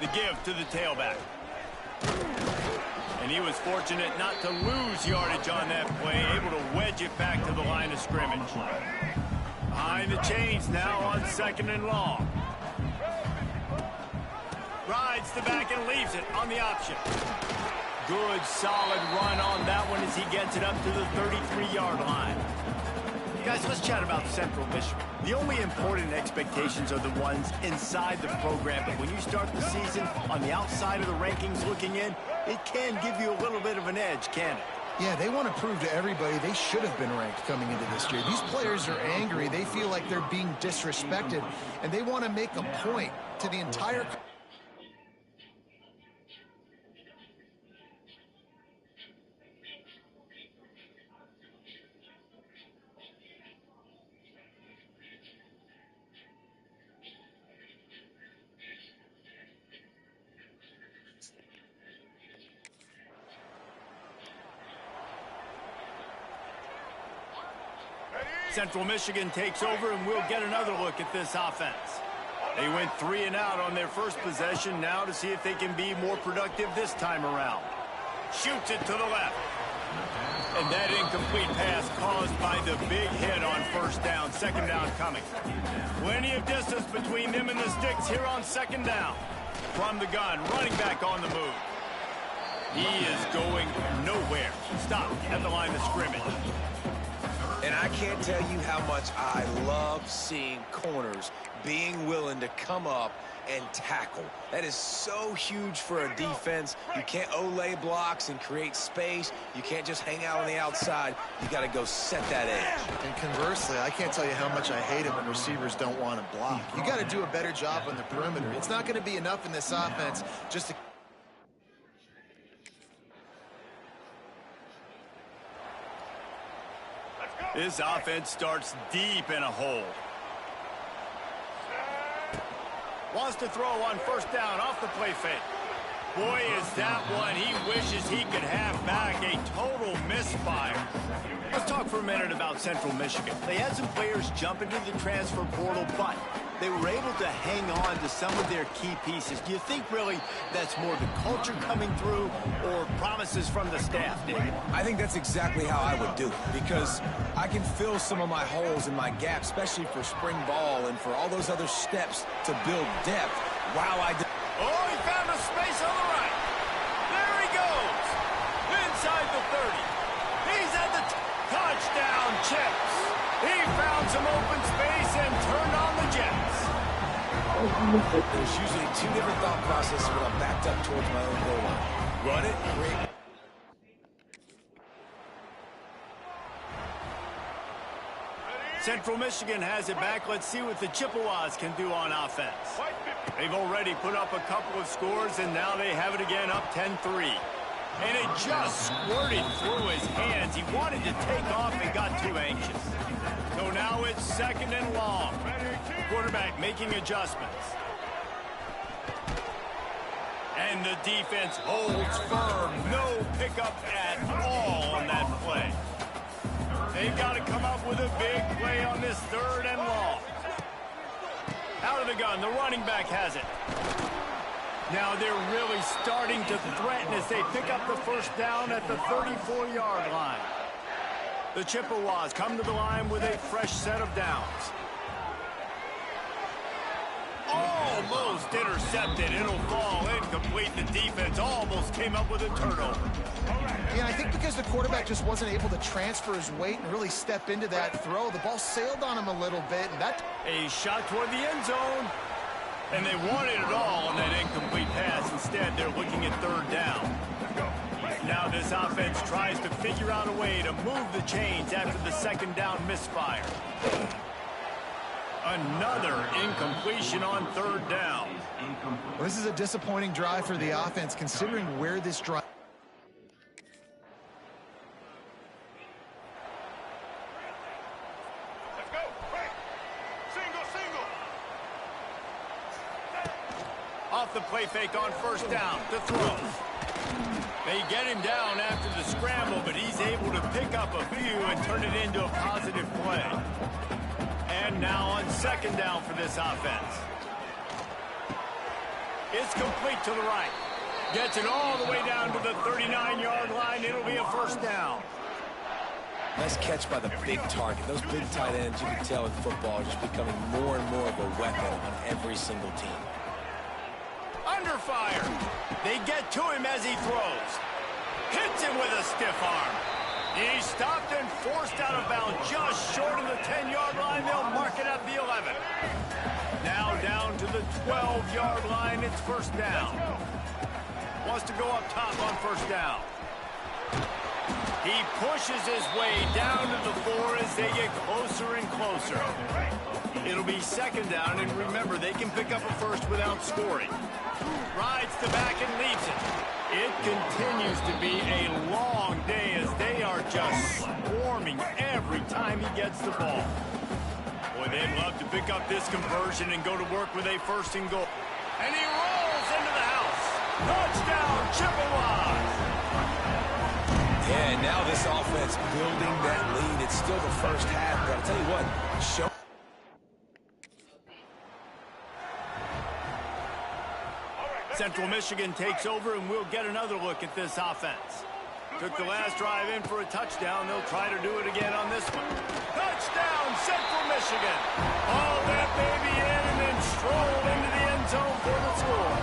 The give to the tailback. And he was fortunate not to lose yardage on that play, able to wedge it back to the line of scrimmage. Behind the chains now on 2nd and long. Rides the back and leaves it on the option. Good, solid run on that one as he gets it up to the 33-yard line. Guys, let's chat about Central Michigan. The only important expectations are the ones inside the program, but when you start the season on the outside of the rankings looking in, it can give you a little bit of an edge, can it? Yeah, they want to prove to everybody they should have been ranked coming into this year. These players are angry. They feel like they're being disrespected, and they want to make a point to the entire... Central Michigan takes over, and we'll get another look at this offense. They went 3 and out on their first possession, now to see if they can be more productive this time around. Shoots it to the left. And that incomplete pass caused by the big hit on 1st down, 2nd down coming. Plenty of distance between them and the sticks here on 2nd down. From the gun, running back on the move. He is going nowhere. Stop at the line of scrimmage. And I can't tell you how much I love seeing corners being willing to come up and tackle. That is so huge for a defense. You can't olay blocks and create space. You can't just hang out on the outside. You got to go set that edge. And conversely, I can't tell you how much I hate it when receivers don't want to block. You got to do a better job on the perimeter. It's not going to be enough in this offense just to... This offense starts deep in a hole. Wants to throw on 1st down off the play fake. Boy, is that one he wishes he could have back. A total misfire. Let's talk for a minute about Central Michigan. They had some players jump into the transfer portal, but they were able to hang on to some of their key pieces. Do you think really that's more the culture coming through or promises from the staff, David? I think that's exactly how I would do it, because I can fill some of my holes and my gaps, especially for spring ball and for all those other steps to build depth. Wow, Oh, he found a space on the right. There he goes. Inside the 30. He's at the touchdown chips. He found some open space and turned on the Jets. There's usually 2 different thought processes when I'm backed up towards my own goal line. Run it, great. Central Michigan has it back. Let's see what the Chippewas can do on offense. They've already put up a couple of scores, and now they have it again up 10-3. And it just squirted through his hands. He wanted to take off and got too anxious. So now it's 2nd and long. Quarterback making adjustments. And the defense holds firm. No pickup at all on that play. They've got to come up with a big play on this 3rd and long. Out of the gun, the running back has it. Now they're really starting to threaten as they pick up the 1st down at the 34-yard line. The Chippewas come to the line with a fresh set of downs. Almost intercepted. It'll fall incomplete. The defense almost came up with a turnover. Yeah, I think because the quarterback just wasn't able to transfer his weight and really step into that throw, the ball sailed on him a little bit, and that... A shot toward the end zone. And they wanted it all on that incomplete pass. Instead, they're looking at 3rd down. Now this offense tries to figure out a way to move the chains after the 2nd down misfire. Another incompletion on 3rd down. Well, this is a disappointing drive for the offense, considering where this drive... Let's go. Quick. Single. Off the play fake on 1st down to throw. They get him down after the scramble, but he's able to pick up a few and turn it into a positive play. And now on 2nd down for this offense. It's complete to the right. Gets it all the way down to the 39-yard line. It'll be a first down. Nice catch by the big target. Those big tight ends, you can tell in football, are just becoming more and more of a weapon on every single team. Under fire. They get to him as he throws. Hits him with a stiff arm. He's stopped and forced out of bounds just short of the 10-yard line. They'll mark it at the 11. Now down to the 12-yard line. It's first down. Wants to go up top on first down. He pushes his way down to the 4 as they get closer and closer. It'll be second down, and remember, they can pick up a first without scoring. Rides the back and leaves it. It continues to be a long day as they are just swarming every time he gets the ball. Boy, they'd love to pick up this conversion and go to work with a first and goal. And he rolls into the house. Touchdown, Chippewas! Yeah, and now this offense building that lead. It's still the first half, but I'll tell you what, Central Michigan takes over, and we'll get another look at this offense. Took the last drive in for a touchdown. They'll try to do it again on this one. Touchdown, Central Michigan. All that baby in and then strolled into the end zone for the score.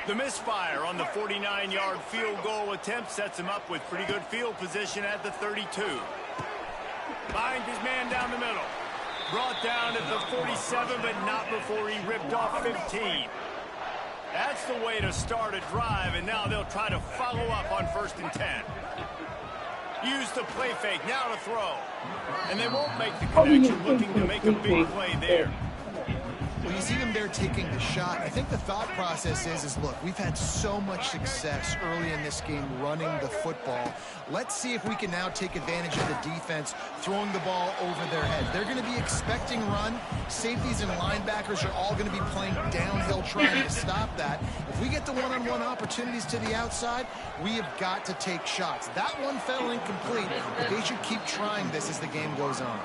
The misfire on the 49-yard field goal attempt sets him up with pretty good field position at the 32. Finds his man down the middle. Brought down at the 47, but not before he ripped off 15. That's the way to start a drive, and now they'll try to follow up on 1st and 10. Use the play fake, now to throw. And they won't make the connection, looking to make a big play there. Well, you see them there taking the shot. I think the thought process is look, we've had so much success early in this game running the football. Let's see if we can now take advantage of the defense throwing the ball over their head. They're going to be expecting run. Safeties and linebackers are all going to be playing downhill trying to stop that. If we get the one-on-one opportunities to the outside, we have got to take shots. That one fell incomplete, but they should keep trying this as the game goes on.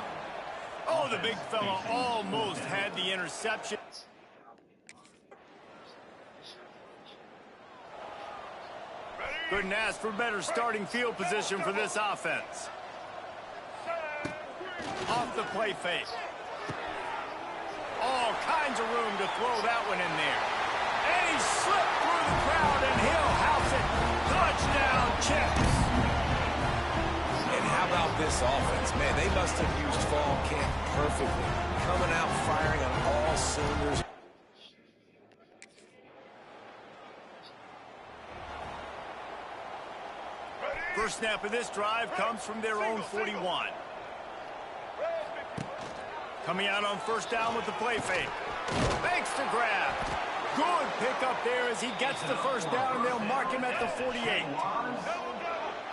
Oh, the big fella almost had the interception. Couldn't ask for better starting field position for this offense. Off the play fake. All kinds of room to throw that one in there. And he slipped through the crowd, and he'll house it. Touchdown, Chips. And how about this offense? Man, they must have used fall camp perfectly. Coming out firing on all cylinders. First snap of this drive comes from their own 41. Coming out on first down with the play fake. Fakes to grab. Good pickup there as he gets the first down, and they'll mark him at the 48.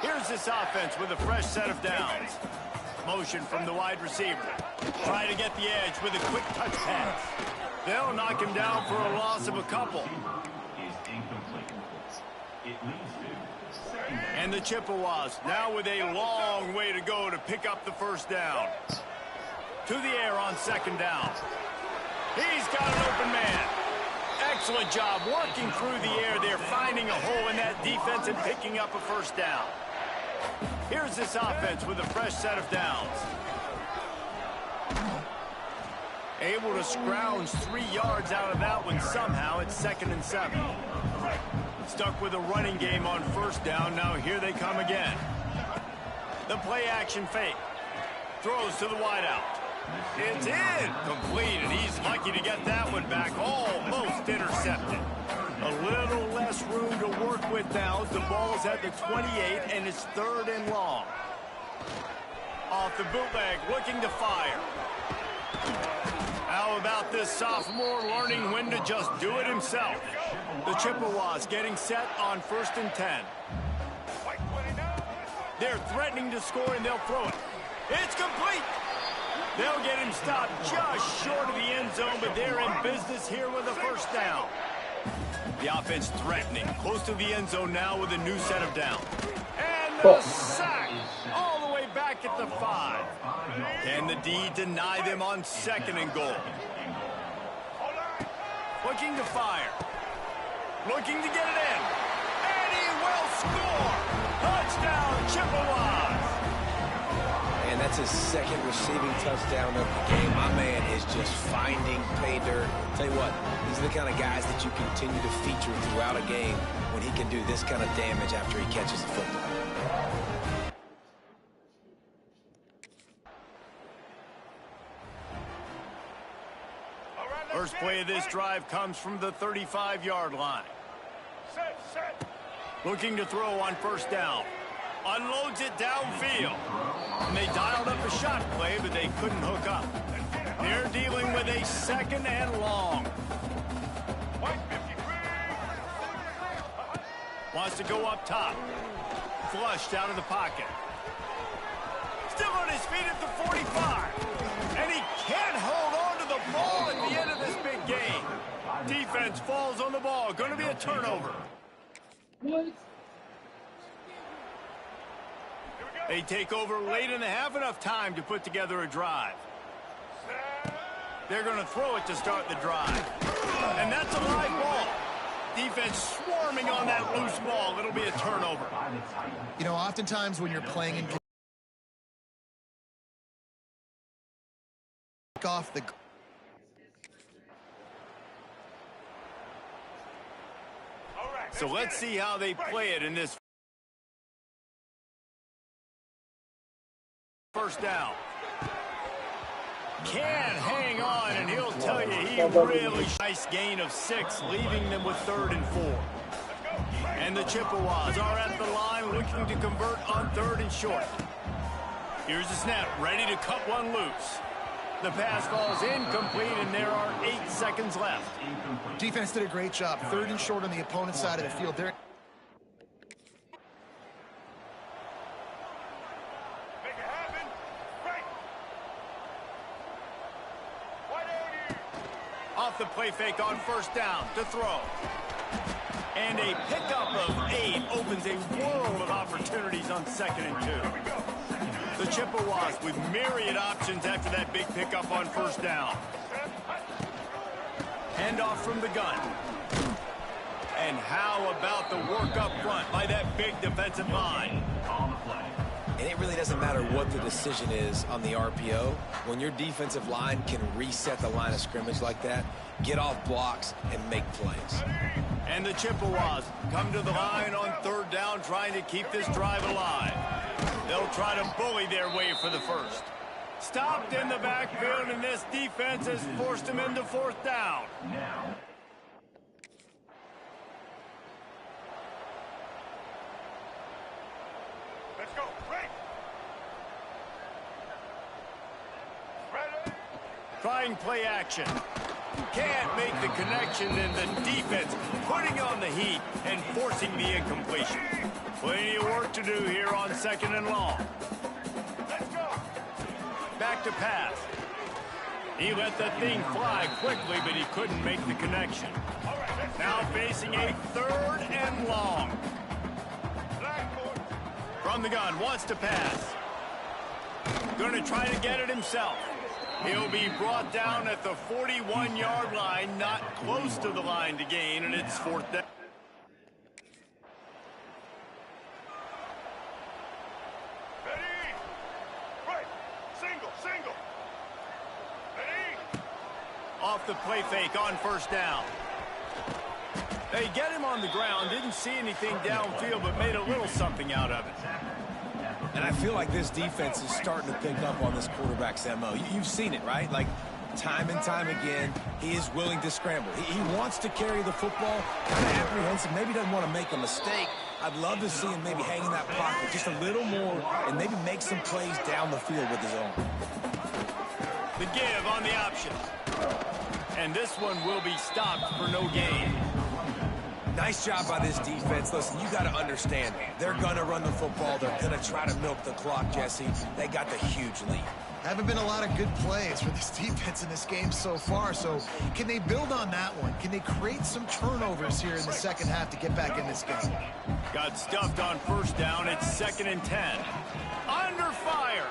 Here's this offense with a fresh set of downs. Motion from the wide receiver. Try to get the edge with a quick touch pass. They'll knock him down for a loss of a couple. And the Chippewas now with a long way to go to pick up the first down. To the air on second down. He's got an open man. Excellent job working through the air there, finding a hole in that defense and picking up a first down. Here's this offense with a fresh set of downs. Able to scrounge 3 yards out of that one somehow. It's 2nd and 7. Stuck with a running game on first down. Now here they come again. The play action fake. Throws to the wideout. It's in. Complete, and he's lucky to get that one back. Almost intercepted. A little less room to work with now. The ball's at the 28, and it's 3rd and long. Off the bootleg, looking to fire. How about this sophomore learning when to just do it himself? The Chippewas getting set on 1st and 10. They're threatening to score, and they'll throw it. It's complete. They'll get him stopped just short of the end zone, but they're in business here with a first down. The offense threatening, close to the end zone now with a new set of downs. And the sack all the way back at the 5. Can the D deny them on 2nd and goal? Looking to fire. Looking to get it in. And he will score! Touchdown, Chippewas! And that's his 2nd receiving touchdown of the game. My man is just finding pay dirt. Tell you what, these are the kind of guys that you continue to feature throughout a game when he can do this kind of damage after he catches the football. First play of this drive comes from the 35-yard line. Looking to throw on 1st down. Unloads it downfield. And they dialed up a shot play, but they couldn't hook up. They're dealing with a 2nd and long. Wants to go up top. Flushed out of the pocket. Still on his feet at the 45. And he can't hold on to the ball at the end of this big game. Defense falls on the ball. Going to be a turnover. What? They take over late in the half, enough time to put together a drive. They're going to throw it to start the drive. And that's a live ball. Defense swarming on that loose ball. It'll be a turnover. You know, oftentimes when you're playing in off the so let's see how they play it in this 1st down. Can hang on, and he'll tell you he really nice gain of 6, leaving them with 3rd and 4. And the Chippewas are at the line looking to convert on 3rd and short. Here's the snap, ready to cut one loose. The pass falls incomplete, and there are 8 seconds left. defense did a great job. 3rd and short on the opponent's side of the field. There. Off the play fake on 1st down to throw. And a pickup of 8 opens a world of opportunities on 2nd and 2. The Chippewas with myriad options after that big pickup on 1st down. Handoff from the gun. And how about the work up front by that big defensive line? And it really doesn't matter what the decision is on the RPO. When your defensive line can reset the line of scrimmage like that, get off blocks and make plays. And the Chippewas come to the line on 3rd down, trying to keep this drive alive. They'll try to bully their way for the 1st. Stopped in the backfield, and this defense has forced them into 4th down. Let's go. Ready. Ready. Trying play action. Can't make the connection, and the defense putting on the heat and forcing the incompletion. Plenty of work to do here on 2nd and long. Let's go. Back to pass. He let that thing fly quickly, but he couldn't make the connection. All right, let's Now facing a 3rd and long. Blackboard. From the gun, wants to pass. Going to try to get it himself. He'll be brought down at the 41-yard line, not close to the line to gain, and it's 4th down. Ready. Right. Single. Ready. Off the play fake on 1st down. They get him on the ground, didn't see anything downfield, but made a little something out of it. And I feel like this defense is starting to pick up on this quarterback's MO. You've seen it, right? Like, time and time again, he is willing to scramble. He wants to carry the football, kind of apprehensive, maybe doesn't want to make a mistake. I'd love to see him maybe hang in that pocket just a little more and maybe make some plays down the field with his own. The give on the option. And this one will be stopped for no gain. Nice job by this defense. Listen, you got to understand, they're going to run the football. They're going to try to milk the clock, Jesse. They got the huge lead. Haven't been a lot of good plays for this defense in this game so far, so can they build on that one? Can they create some turnovers here in the 2nd half to get back in this game? Got stuffed on 1st down. It's 2nd and 10. Under fire.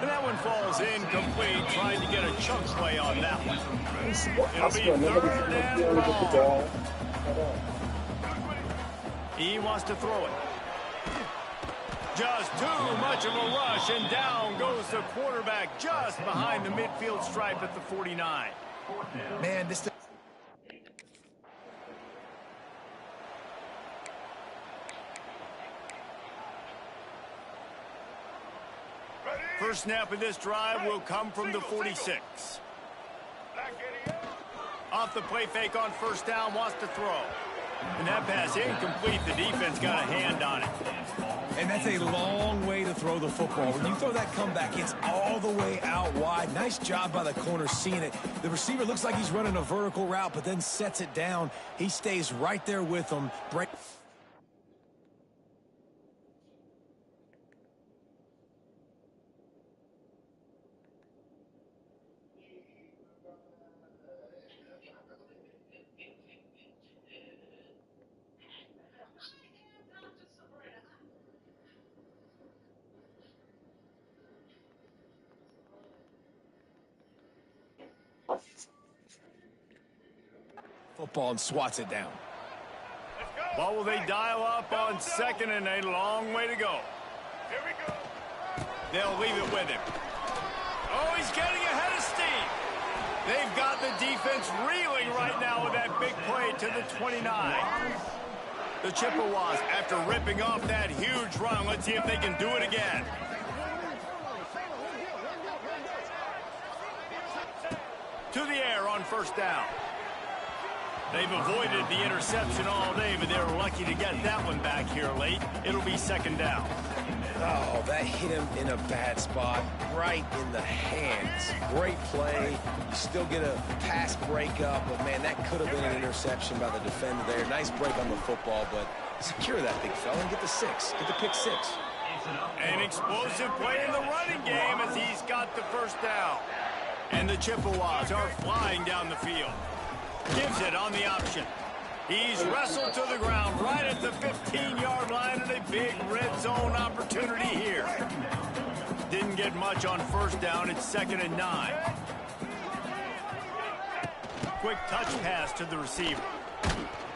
And that one falls incomplete, trying to get a chunk play on that one. It'll be 3rd and long. He wants to throw it. Just too much of a rush, and down goes the quarterback just behind the midfield stripe at the 49. Man, this... First snap of this drive will come from the 46. Off the play fake on 1st down, wants to throw. And that pass incomplete. The defense got a hand on it. And that's a long way to throw the football. When you throw that comeback, it's all the way out wide. Nice job by the corner seeing it. The receiver looks like he's running a vertical route, but then sets it down. He stays right there with him. Football and swats it down. What will they dial up on 2nd and a long way to go? Here we go. They'll leave it with him. Oh, he's getting ahead of steam. They've got the defense reeling right now with that big play to the 29. The Chippewas, after ripping off that huge run, let's see if they can do it again. To the air on 1st down. They've avoided the interception all day, but they're lucky to get that one back here late. It'll be 2nd down. Oh, that hit him in a bad spot, right in the hands. Great play. You still get a pass breakup, but, man, that could have been an interception by the defender there. Nice break on the football, but secure that big fella and get the 6. Get the pick 6. An explosive play in the running game as he's got the 1st down. And the Chippewas are flying down the field. Gives it on the option. He's wrestled to the ground right at the 15-yard line, and a big red zone opportunity here. Didn't get much on 1st down. It's 2nd and 9. Quick touch pass to the receiver.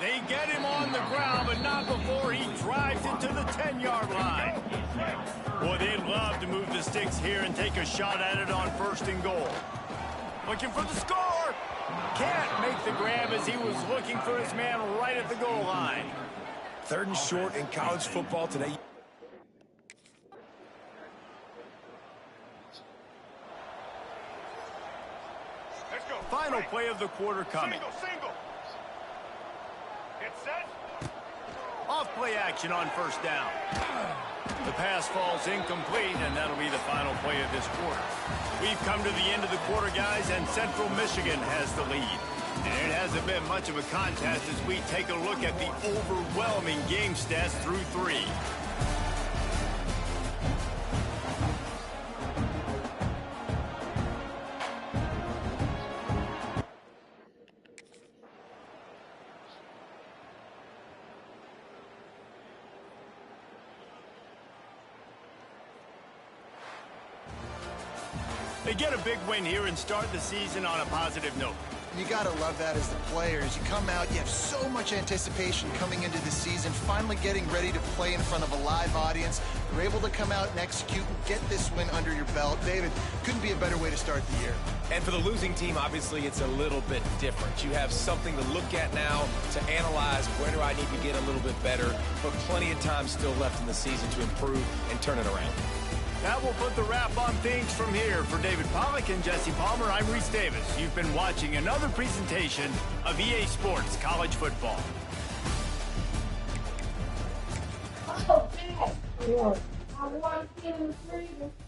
They get him on the ground, but not before he drives it to the 10-yard line. Boy, they'd love to move the sticks here and take a shot at it on 1st and goal. Looking for the score. Can't make the grab as he was looking for his man right at the goal line. 3rd and short in college football today. Let's go. Final play of the quarter coming. Single. Get set. Off play action on 1st down. The pass falls incomplete, and that'll be the final play of this quarter. We've come to the end of the quarter, guys, and Central Michigan has the lead. And it hasn't been much of a contest as we take a look at the overwhelming game stats through 3. They get a big win here and start the season on a positive note. You got to love that as the players. You come out, you have so much anticipation coming into the season, finally getting ready to play in front of a live audience. You're able to come out and execute and get this win under your belt. David, couldn't be a better way to start the year. And for the losing team, obviously, it's a little bit different. You have something to look at now to analyze where do I need to get a little bit better, but plenty of time still left in the season to improve and turn it around. That will put the wrap on things from here. For David Pollack and Jesse Palmer, I'm Reese Davis. You've been watching another presentation of EA Sports College Football.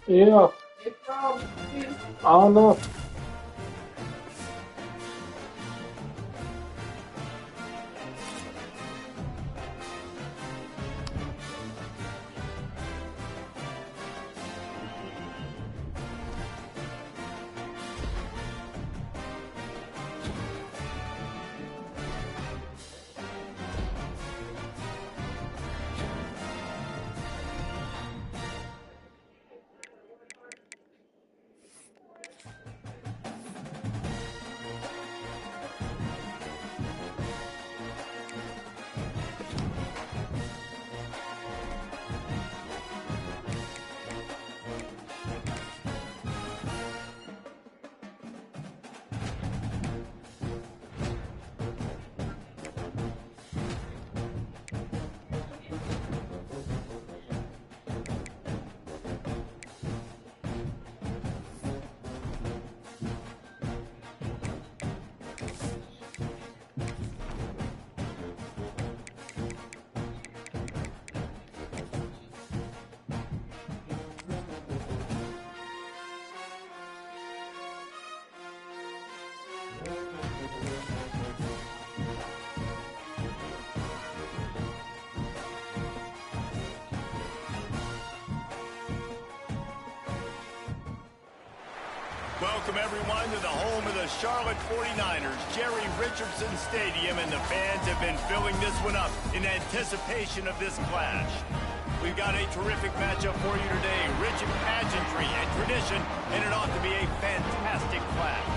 Yeah. I don't know. Welcome, everyone, to the home of the Charlotte 49ers, Jerry Richardson Stadium, and the fans have been filling this one up in anticipation of this clash. We've got a terrific matchup for you today, rich in pageantry and tradition, and it ought to be a fantastic clash.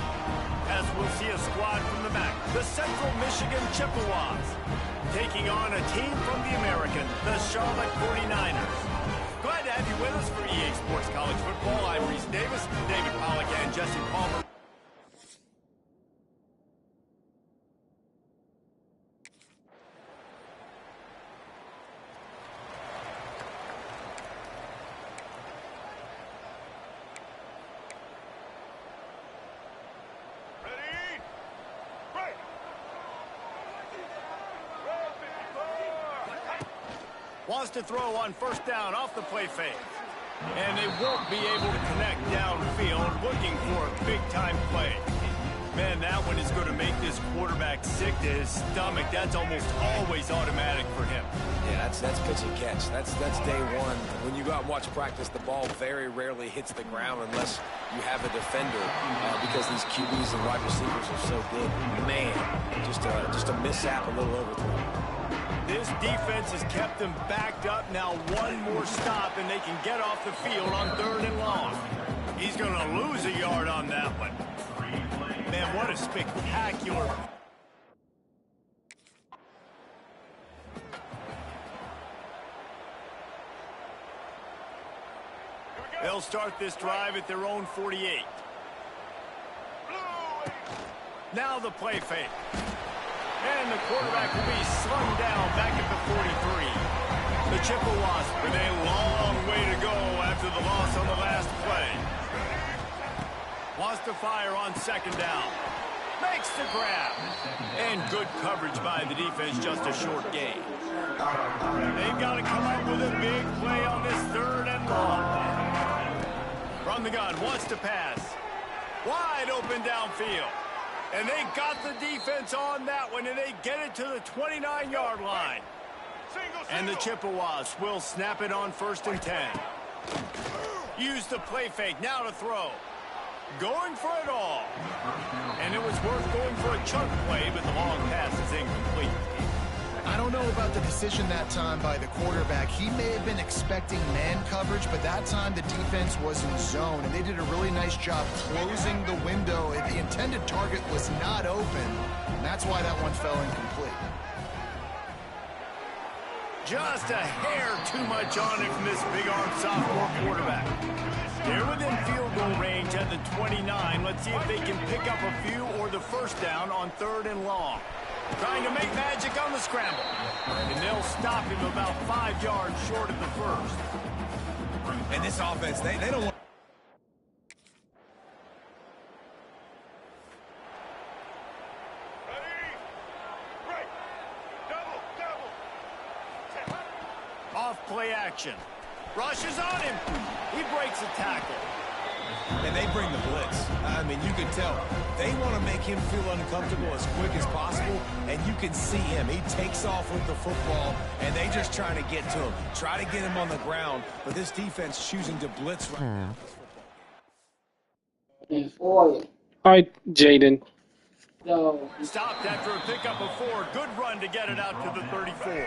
As we'll see a squad from the MAC, the Central Michigan Chippewas, taking on a team from the American, the Charlotte 49ers. Glad to have you with us for EA Sports College Football. I'm Reese Davis, David Pollack, and Jesse Palmer. Ready? Right. Roll 54. Wants to throw on first down off the play fake. And they won't be able to connect downfield, looking for a big-time play. Man, that one is going to make this quarterback sick to his stomach. That's almost always automatic for him. Yeah, that's pitch and catch. That's day one. When you go out and watch practice, the ball very rarely hits the ground unless you have a defender because these QBs and wide receivers are so good. Man, just a mishap, a little overthrow. This defense has kept them backed up. Now one more stop, and they can get off the field on 3rd and long. He's going to lose a yard on that one. Man, what a spectacular... They'll start this drive at their own 48. Now the play fake. And the quarterback will be slung down back at the 43. The Chippewas with a long way to go after the loss on the last play. Wants to fire on 2nd down. Makes the grab. And good coverage by the defense, just a short gain. They've got to come up with a big play on this 3rd and long. From the gun, wants to pass. Wide open downfield. And they got the defense on that one, and they get it to the 29-yard line. And the Chippewas will snap it on 1st and 10. Use the play fake, now to throw. Going for it all. And it was worth going for a chunk play, but the long pass is incomplete. I don't know about the decision that time by the quarterback. He may have been expecting man coverage, but that time the defense was in zone, and they did a really nice job closing the window. The intended target was not open, and that's why that one fell incomplete. Just a hair too much on it from this big-arm sophomore quarterback. They're within field goal range at the 29. Let's see if they can pick up a few or the first down on 3rd and long. Trying to make magic on the scramble. And they'll stop him about 5 yards short of the first. And this offense, they don't want... Ready? Right. Double. Off play action. Rushes on him. He breaks a tackle. And they bring the blitz. I mean, you can tell. They want to make him feel uncomfortable as quick as possible, and you can see him. He takes off with the football, and they just trying to get to him. Try to get him on the ground, but this defense choosing to blitz right now. Hi, Jaden. Stopped after a pickup of 4. Good run to get it out to the 34.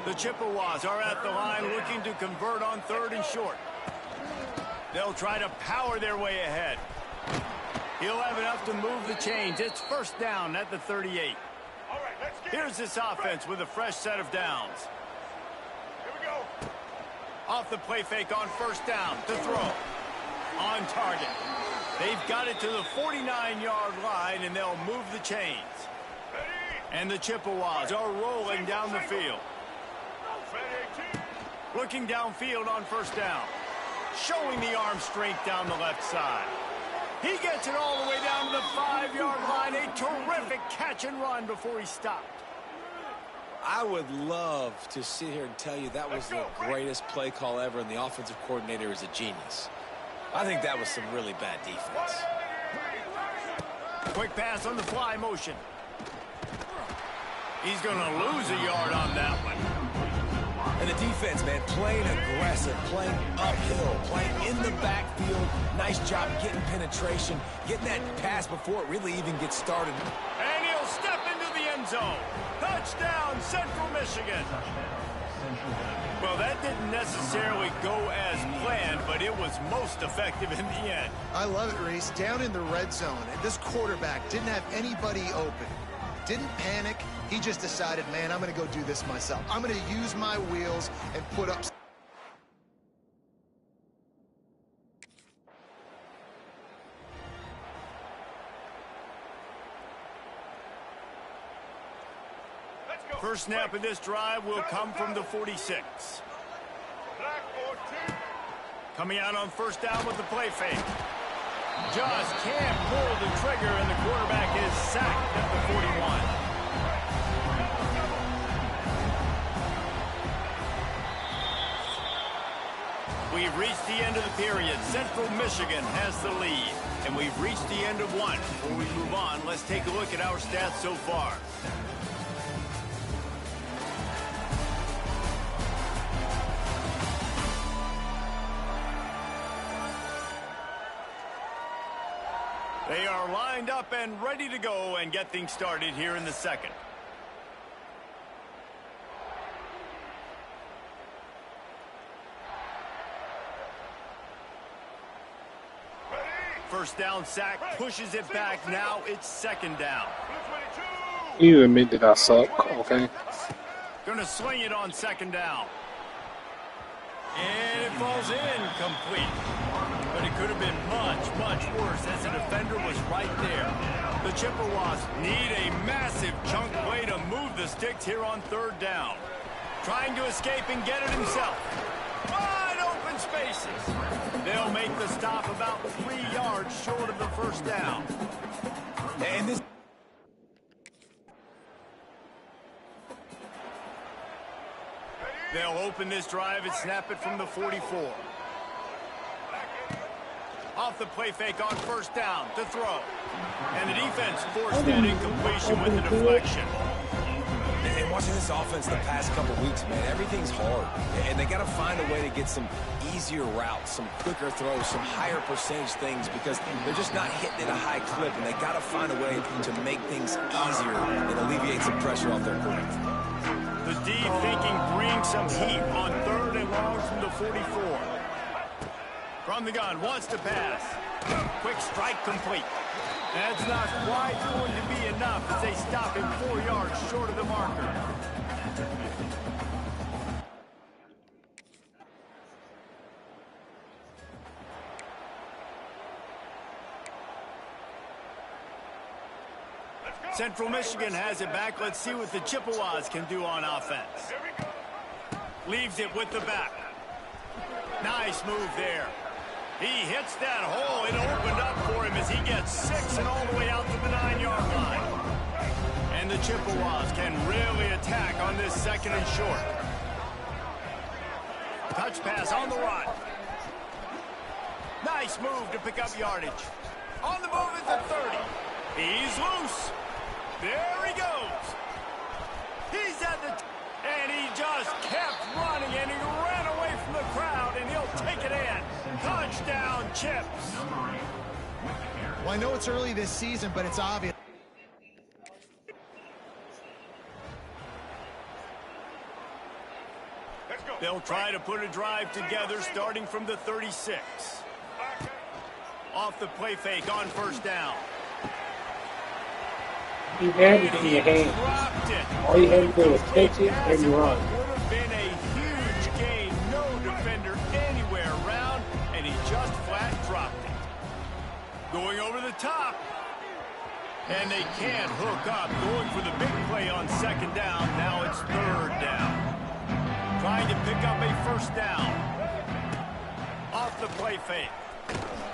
The Chippewas are at the line looking to convert on 3rd and short. They'll try to power their way ahead. He'll have enough to move the chains. It's 1st down at the 38. All right, let's get Here's this offense with a fresh set of downs. Here we go. Off the play fake on 1st down to throw. On target. They've got it to the 49-yard line, and they'll move the chains. Ready? And the Chippewas are rolling down the field. Ready, 18. Looking downfield on 1st down. Showing the arm strength down the left side. He gets it all the way down to the 5-yard line. A terrific catch and run before he stopped. I would love to sit here and tell you that was the greatest play call ever, and the offensive coordinator is a genius. I think that was some really bad defense. Quick pass on the fly motion. He's going to lose a yard on that one. And the defense, man, playing aggressive, playing uphill, playing in the backfield. Nice job getting penetration, getting that pass before it really even gets started. And he'll step into the end zone. Touchdown, Central Michigan. Well, that didn't necessarily go as planned, but it was most effective in the end. I love it, Reese. Down in the red zone, and this quarterback didn't have anybody open. Didn't panic. He just decided, man, I'm going to go do this myself. I'm going to use my wheels and put up. First snap of this drive will come from the 46. Coming out on first down with the play fake. Just can't pull the trigger, and the quarterback is sacked at the 41. We've reached the end of the period. Central Michigan has the lead, and we've reached the end of one. Before we move on, let's take a look at our stats so far. They are lined up and ready to go and get things started here in the second. First down sack, pushes it back. Now it's second down. You admit that I suck, okay? Gonna swing it on second down. And it falls incomplete. But it could have been much, much worse as the defender was right there. The Chippewas need a massive chunk play to move the sticks here on third down. Trying to escape and get it himself. Wide open spaces. They'll make the stop about 3 yards short of the first down. And this... They'll open this drive and snap it from the 44. Off the play fake on first down to throw. And the defense forced that incompletion with the deflection. And watching this offense the past couple weeks, man, everything's hard. And they got to find a way to get some easier routes, some quicker throws, some higher percentage things because they're just not hitting at a high clip. And they got to find a way to make things easier and alleviate some pressure off their quarterback. The D thinking brings some heat on third and long from the 44. From the gun, wants to pass. Quick strike complete. That's not quite going to be enough as they stop him 4 yards short of the marker. Central Michigan has it back. Let's see what the Chippewas can do on offense. Leaves it with the back. Nice move there. He hits that hole. It opened up for him as he gets 6 and all the way out to the 9-yard line. And the Chippewas can really attack on this second and short. Touch pass on the run. Nice move to pick up yardage. On the move at the 30. He's loose. There he goes. He's at the... And he just kept running, and he ran away from the crowd, and he'll take it in. Touchdown, Chips. Well, I know it's early this season, but it's obvious. They'll try to put a drive together starting from the 36. Off the play fake on first down. You had it in your hand. All you had to do was catch it and run. Would have been a huge gain. No defender anywhere around, and he just flat dropped it. Going over the top. And they can't hook up. Going for the big play on second down. Now it's third down. Trying to pick up a first down. Off the play fake.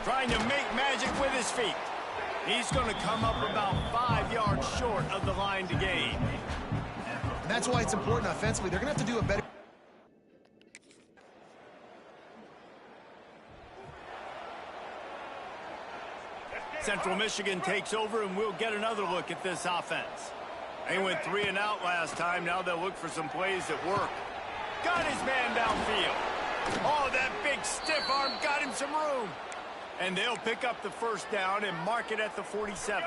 Trying to make magic with his feet. He's going to come up about 5 yards short of the line to gain. And that's why it's important offensively. They're going to have to do a better... Central Michigan takes over, and we'll get another look at this offense. They went 3 and out last time. Now they'll look for some plays that work. got his man downfield. Oh, that big stiff arm got him some room. And they'll pick up the first down and mark it at the 47.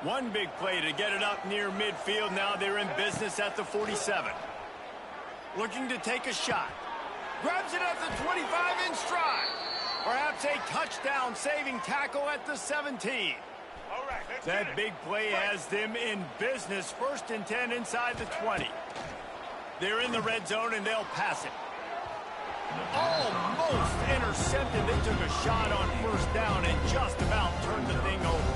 One big play to get it up near midfield. Now they're in business at the 47. Looking to take a shot. Grabs it at the 25 in stride. Perhaps a touchdown-saving tackle at the 17. That big play has them in business. 1st and 10 inside the 20. They're in the red zone, and they'll pass it. Almost intercepted. They took a shot on 1st down and just about turned the thing over.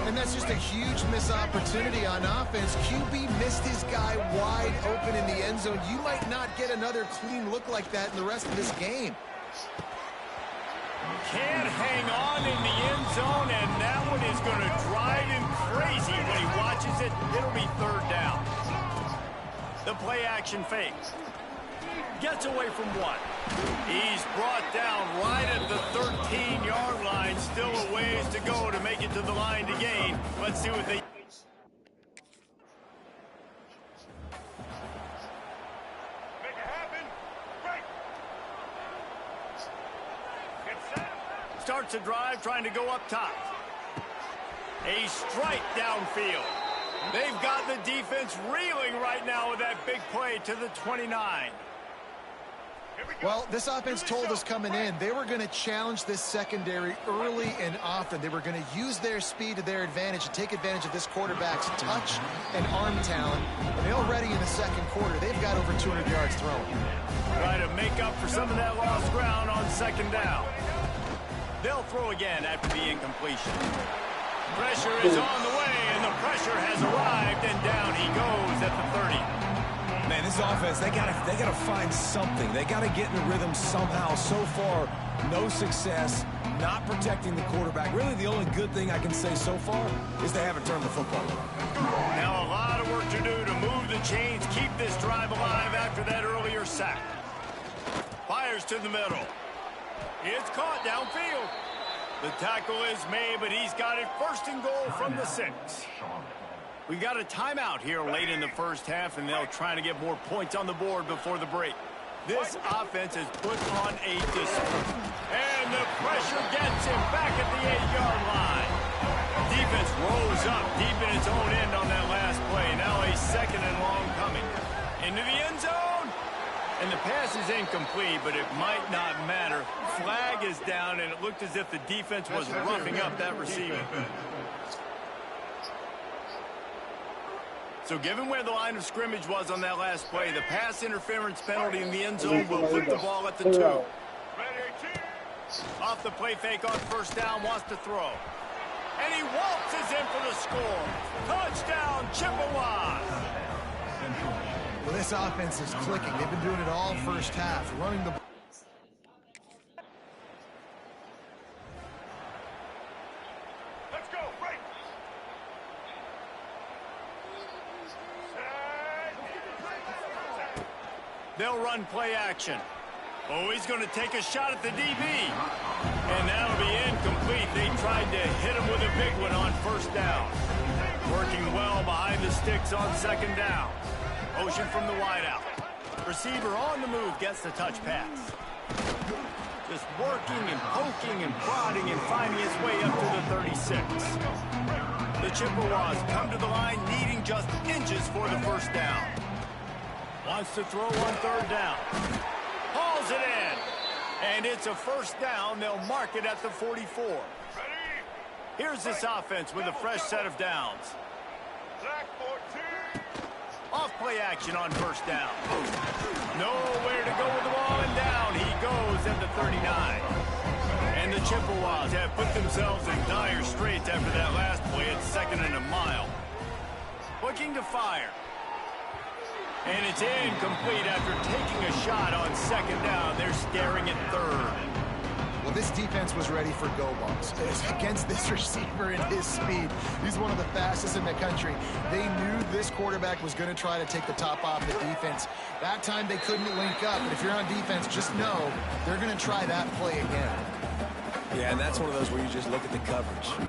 And that's just a huge missed opportunity on offense. QB missed his guy wide open in the end zone. You might not get another clean look like that in the rest of this game. Can't hang on in the end zone, and that one is going to drive him crazy when he watches it. It'll be 3rd down. The play action fake. Gets away from one. He's brought down right at the 13-yard line. Still a ways to go to make it to the line to gain. Let's see what they... Make it happen. Right. Get set. Starts a drive trying to go up top. A strike downfield. They've got the defense reeling right now with that big play to the 29. Well, this offense told us coming in they were going to challenge this secondary early and often. They were going to use their speed to their advantage and take advantage of this quarterback's touch and arm talent. And they're already in the 2nd quarter. They've got over 200 yards thrown. Try to make up for some of that lost ground on 2nd down. They'll throw again after the incompletion. Pressure is on the way, and the pressure has arrived, and down he goes at the 30. Man, this offense, they gotta find something. They gotta get in the rhythm somehow. So far, no success, not protecting the quarterback. Really, the only good thing I can say so far is they haven't turned the football over. Now a lot of work to do to move the chains, keep this drive alive after that earlier sack. Fires to the middle. It's caught downfield. The tackle is made, but he's got it 1st and goal from the 6. We got a timeout here late in the 1st half, and they'll try to get more points on the board before the break. This offense has put on a discipline. And the pressure gets him back at the 8-yard line. Defense rose up deep in its own end on that last play. Now a 2nd and long coming. Into the end zone. And the pass is incomplete, but it might not matter. Flag is down, and it looked as if the defense was roughing up that receiver. So given where the line of scrimmage was on that last play, the pass interference penalty in the end zone will put the ball at the 2. Off the play fake on 1st down, wants to throw. And he waltzes in for the score. Touchdown, Chippewas. Well, this offense is clicking. They've been doing it all 1st half, running the... Let's go. Right. They'll run play action. Oh, he's going to take a shot at the DB. And that'll be incomplete. They tried to hit him with a big one on 1st down. Working well behind the sticks on 2nd down. Motion from the wideout. Receiver on the move gets the touch pass. Just working and poking and prodding and finding his way up to the 36. The Chippewas come to the line needing just inches for the 1st down. Wants to throw on 3rd down. Hauls it in. And it's a 1st down. They'll mark it at the 44. Here's this offense with a fresh set of downs. Off play action on 1st down. Nowhere to go with the ball, and down he goes at the 39. And the Chippewas have put themselves in dire straits after that last play at 2nd and a mile. Looking to fire. And it's incomplete after taking a shot on 2nd down. They're staring at 3rd. Well, this defense was ready for go balls. Against this receiver and his speed, he's one of the fastest in the country. They knew this quarterback was going to try to take the top off the defense. That time they couldn't link up, but if you're on defense, just know they're going to try that play again. Yeah, and that's one of those where you just look at the coverage.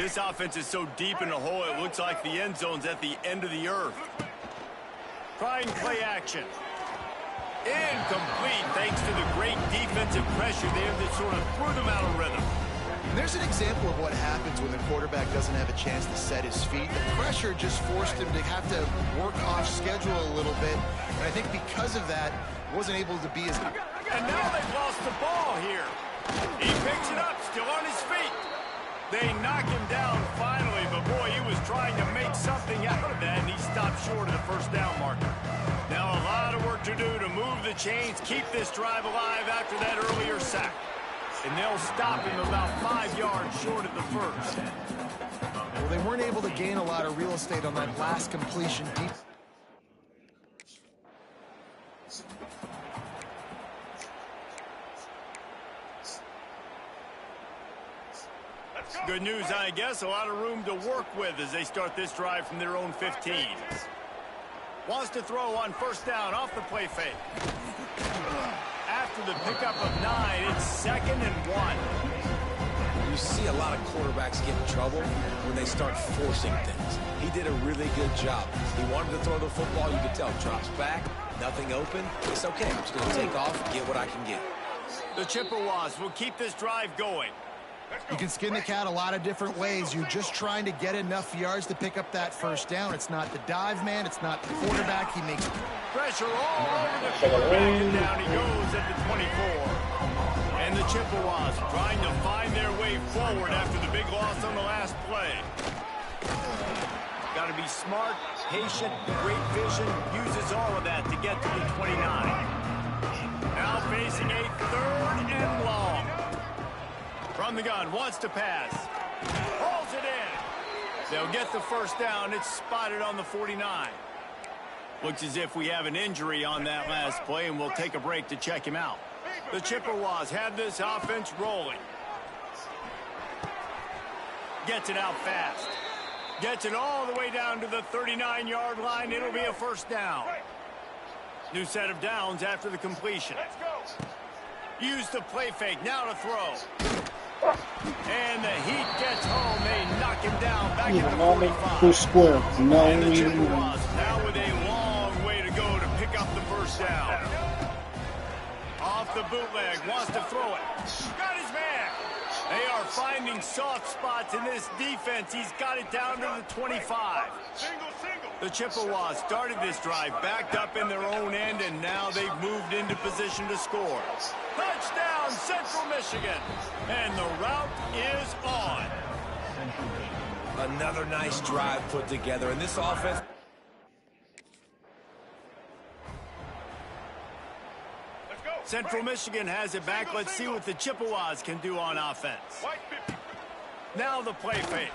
This offense is so deep in the hole, it looks like the end zone's at the end of the earth. Trying play action. Incomplete thanks to the great defensive pressure there that sort of threw them out of rhythm. There's an example of what happens when the quarterback doesn't have a chance to set his feet. The pressure just forced him to have to work off schedule a little bit. And I think because of that, wasn't able to be as... And now they've lost the ball here. He picks it up, still on his feet. They knock him down finally, but boy, he was trying to make something out of that, and he stopped short of the first down marker. Now a lot of work to do to move the chains, keep this drive alive after that earlier sack. And they'll stop him about 5 yards short of the first. Well, they weren't able to gain a lot of real estate on that last completion deep. Good news, I guess. A lot of room to work with as they start this drive from their own 15. Wants to throw on first down off the play fake. After the pickup of 9, it's 2nd and 1. You see a lot of quarterbacks get in trouble when they start forcing things. He did a really good job. He wanted to throw the football. You could tell. Drops back, nothing open. It's okay. I'm just going to take off and get what I can get. The Chippewas will keep this drive going. You can skin the cat a lot of different ways. You're just trying to get enough yards to pick up that first down. It's not the dive man. It's not the quarterback. He makes pressure all over the quarterback, and down he goes at the 24. And the Chippewas trying to find their way forward after the big loss on the last play. Got to be smart, patient, great vision. Uses all of that to get to the 29. Now facing a 3rd and long. From the gun, wants to pass. Pulls it in. They'll get the first down. It's spotted on the 49. Looks as if we have an injury on that last play, and we'll take a break to check him out. The Chippewas have this offense rolling. Gets it out fast. Gets it all the way down to the 39-yard line. It'll be a first down. New set of downs after the completion. Use the play fake. Now to throw. And the Heat gets home. They knock him down back at the 45. And the Chippewas now with a long way to go to pick up the first down. Off the bootleg, wants to throw it. Got his man. They are finding soft spots in this defense. He's got it down to the 25. The Chippewas started this drive backed up in their own end, and now they've moved into position to score. Touchdown, Central Michigan. And the route is on. Another nice drive put together, and this offense... Central Michigan has it back. Let's see what the Chippewas can do on offense. Now the play fake.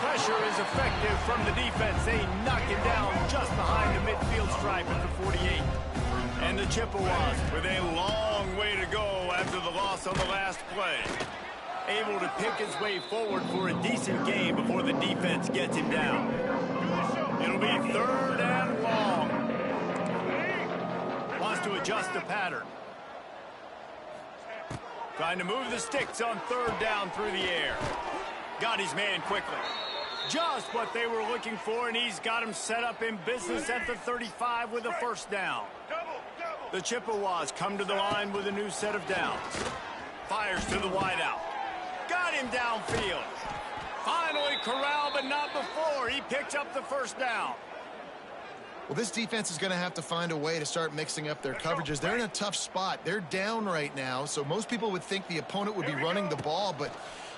Pressure is effective from the defense. They knock him down just behind the midfield stripe at the 48. And the Chippewas with a long way to go after the loss on the last play. Able to pick his way forward for a decent game before the defense gets him down. It'll be 3rd and long. Wants to adjust the pattern. Trying to move the sticks on 3rd down through the air. Got his man quickly. Just what they were looking for, and he's got him set up in business at the 35 with a first down. The Chippewas come to the line with a new set of downs. Fires to the wideout. Got him downfield. Finally corralled, but not before. He picks up the first down. Well, this defense is going to have to find a way to start mixing up their coverages. They're in a tough spot. They're down right now, so most people would think the opponent would be running the ball, but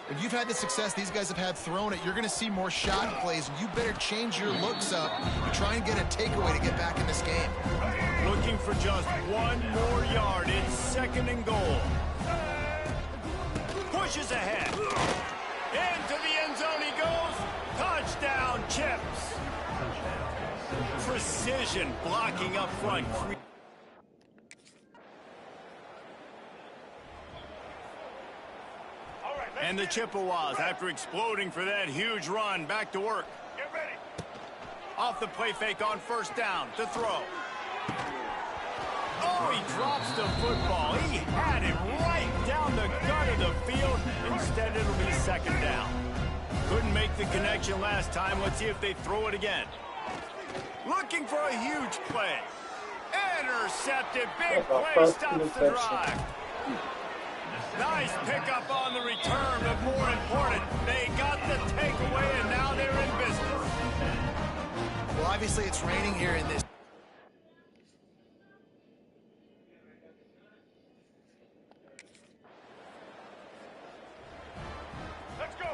when you've had the success these guys have had throwing it, you're going to see more shot plays, and you better change your looks up and try and get a takeaway to get back in this game. Looking for just 1 more yard. It's 2nd and goal. Pushes ahead. Into the end zone he goes. Touchdown, Chips. Precision blocking up front. And the Chippewas, after exploding for that huge run, back to work. Get ready. Off the play fake on first down to throw. Oh, he drops the football. He had it right down the gut of the field. Instead, it'll be 2nd down. Couldn't make the connection last time. Let's see if they throw it again. Looking for a huge play. Intercepted. Big play stops the drive. Nice pickup on the return, but more important, they got the takeaway, and now they're in business. Well, obviously it's raining here in this.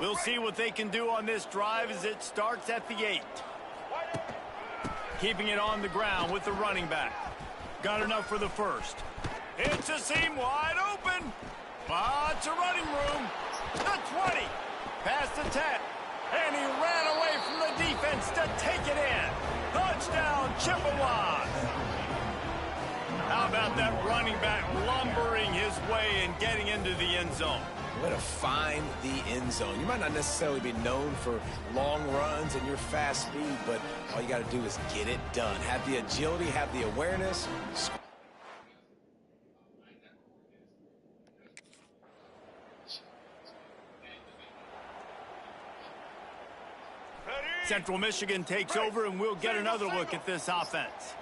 We'll see what they can do on this drive as it starts at the 8. Keeping it on the ground with the running back. Got enough for the first. It's a seam wide open. Lots of running room. The 20. Past the 10. And he ran away from the defense to take it in. Touchdown, Chippewas. How about that running back lumbering his way and getting into the end zone? Way to find the end zone. You might not necessarily be known for long runs and your fast speed, but all you got to do is get it done. Have the agility, have the awareness. Central Michigan takes over, and we'll get another look at this offense.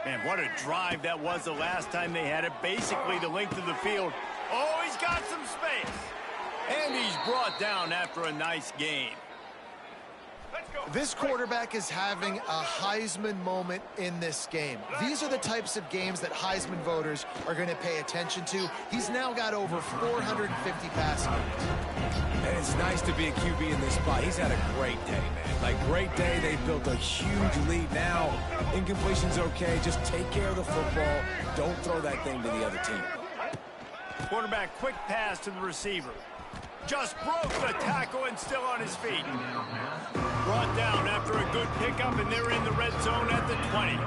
Man, what a drive that was the last time they had it. Basically the length of the field. Oh, he's got some space. And he's brought down after a nice game. This quarterback is having a Heisman moment in this game. These are the types of games that Heisman voters are going to pay attention to. He's now got over 450 passing yards. And it's nice to be a QB in this spot. He's had a great day, man. Like, great day. They've built a huge lead now. Incompletion's okay. Just take care of the football. Don't throw that thing to the other team. Quarterback, quick pass to the receiver. Just broke the tackle and still on his feet. Brought down after a good pickup, and they're in the red zone at the 20.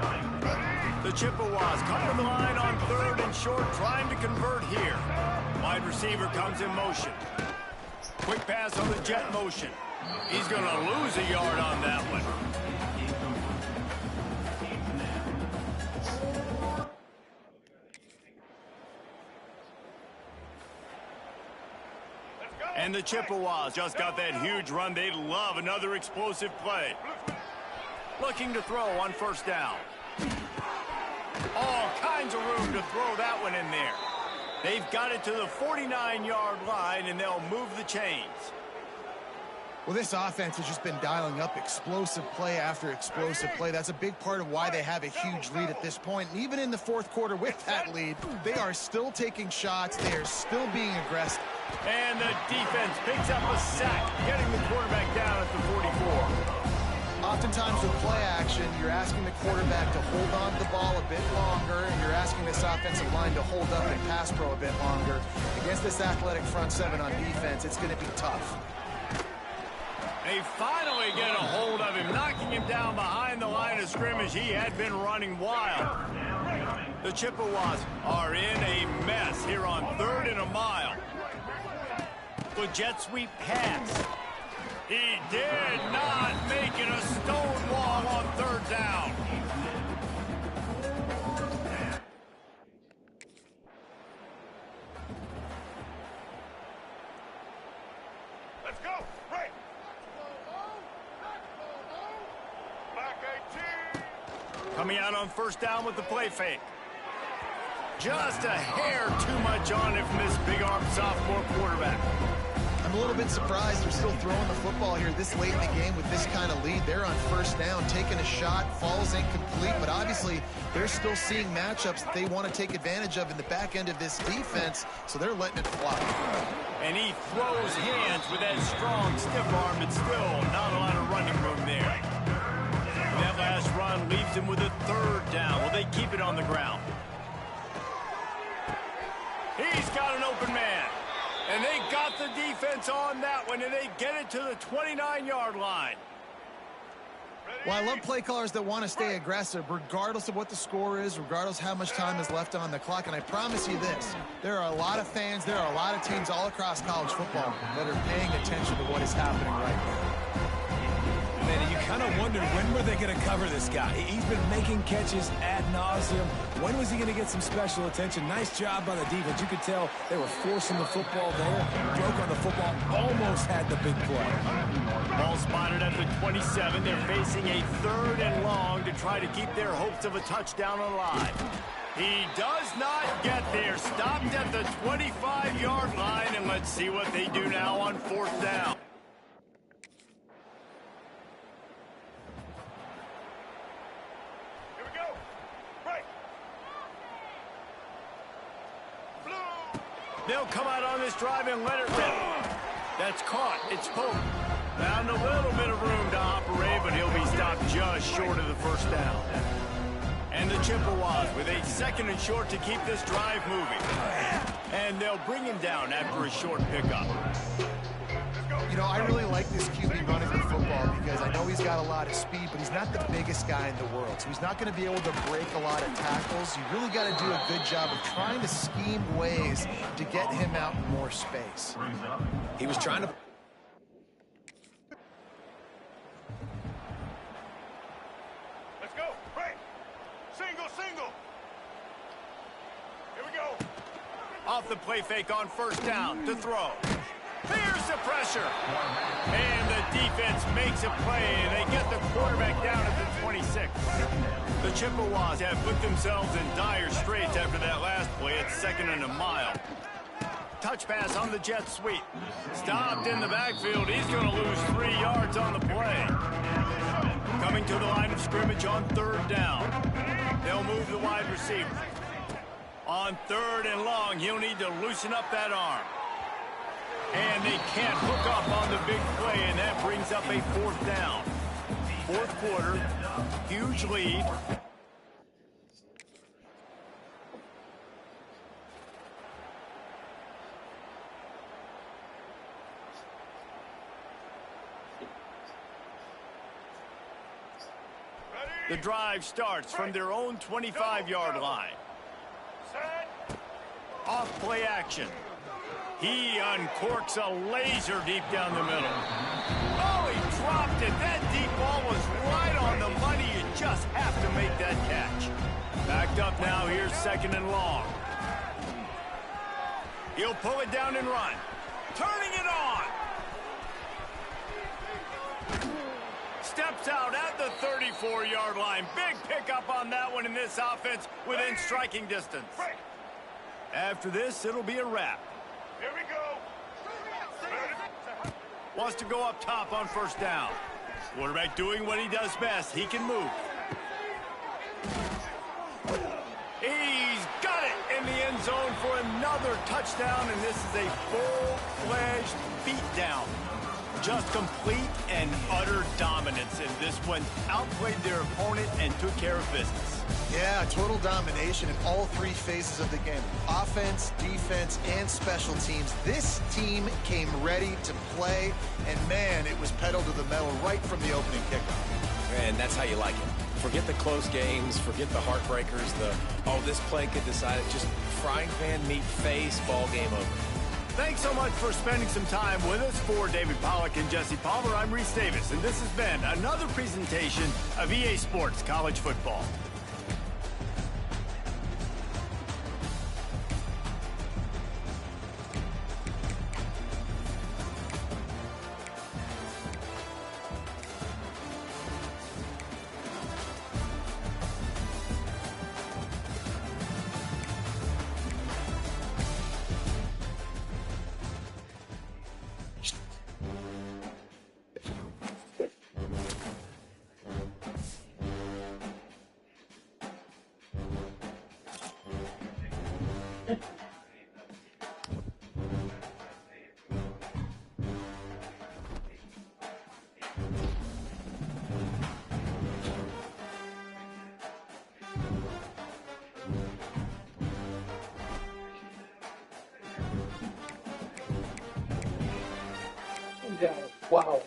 The Chippewas come to the line on 3rd and short, trying to convert here. Wide receiver comes in motion. Quick pass on the jet motion. He's going to lose a yard on that one. And the Chippewas just got that huge run. They'd love another explosive play. Looking to throw on 1st down. All kinds of room to throw that one in there. They've got it to the 49-yard line, and they'll move the chains. Well, this offense has just been dialing up explosive play after explosive play. That's a big part of why they have a huge lead at this point. And even in the 4th quarter with that lead, they are still taking shots. They are still being aggressive. And the defense picks up a sack, getting the quarterback down at the 44. Oftentimes with play action, you're asking the quarterback to hold on to the ball a bit longer, and you're asking this offensive line to hold up and pass pro a bit longer. Against this athletic front 7 on defense, it's going to be tough. They finally get a hold of him, knocking him down behind the line of scrimmage. He had been running wild. The Chippewas are in a mess here on 3rd and a mile. The jet sweep pass. He did not make it a stone wall on 3rd down. Let's go. Right. Back 18. Coming out on 1st down with the play fake. Just a hair too much on it from this big-arm sophomore quarterback. I'm a little bit surprised they're still throwing the football here this late in the game with this kind of lead. They're on 1st down, taking a shot, falls incomplete, but obviously they're still seeing matchups that they want to take advantage of in the back end of this defense, so they're letting it fly. And he throws hands with that strong, stiff arm, but still not a lot of running room there. That last run leaves him with a 3rd down. Will they keep it on the ground? He's got an open man. And they got the defense on that one, and they get it to the 29-yard line. Well, I love play callers that want to stay aggressive, regardless of what the score is, regardless how much time is left on the clock. And I promise you this, there are a lot of fans, there are a lot of teams all across college football that are paying attention to what is happening right now. Man, you kind of wondered when were they going to cover this guy. He's been making catches ad nauseum. When was he going to get some special attention? Nice job by the defense. You could tell they were forcing the football there. Broke on the football, almost had the big play. Ball spotted at the 27. They're facing a 3rd and long to try to keep their hopes of a touchdown alive. He does not get there. Stopped at the 25-yard line, and let's see what they do now on 4th down. Here we go. Right. Blue. They'll come out on this drive and let it rip. That's caught. It's Pope. Found a little bit of room to operate, but he'll be stopped just short of the 1st down. And the Chippewas with a 2nd and short to keep this drive moving. And they'll bring him down after a short pickup. You know, I really like this QB running the football because I know he's got a lot of speed, but he's not the biggest guy in the world. So he's not going to be able to break a lot of tackles. You really got to do a good job of trying to scheme ways to get him out in more space. He was trying to... Let's go. Right. Single, single. Here we go. Off the play fake on 1st down to throw. Here's the pressure. And the defense makes a play. They get the quarterback down at the 26. The Chippewas have put themselves in dire straits after that last play. It's 2nd and a mile. Touch pass on the jet sweep. Stopped in the backfield. He's going to lose 3 yards on the play. Coming to the line of scrimmage on 3rd down. They'll move the wide receiver. On 3rd and long, he'll need to loosen up that arm. And they can't hook up on the big play, and that brings up a 4th down. 4th quarter, huge lead. The drive starts from their own 25-yard line. Set. Off play action. He uncorks a laser deep down the middle. Oh, he dropped it. That deep ball was right on the money. You just have to make that catch. Backed up now. Here's 2nd and long. He'll pull it down and run. Turning it on. Steps out at the 34-yard line. Big pickup on that one in this offense within striking distance. After this, it'll be a wrap. Here we go. Wants to go up top on 1st down. Quarterback doing what he does best. He can move. He's got it in the end zone for another touchdown, and this is a full-fledged beatdown. Just complete and utter dominance in this one. Outplayed their opponent and took care of business. Yeah, total domination in all 3 phases of the game. Offense, defense, and special teams. This team came ready to play, and man, it was pedal to the metal right from the opening kickoff. And that's how you like it. Forget the close games, forget the heartbreakers, this play could decide it. Just frying pan meet face, ball game over. Thanks so much for spending some time with us. For David Pollack and Jesse Palmer, I'm Reese Davis, and this has been another presentation of EA Sports College Football. Wow.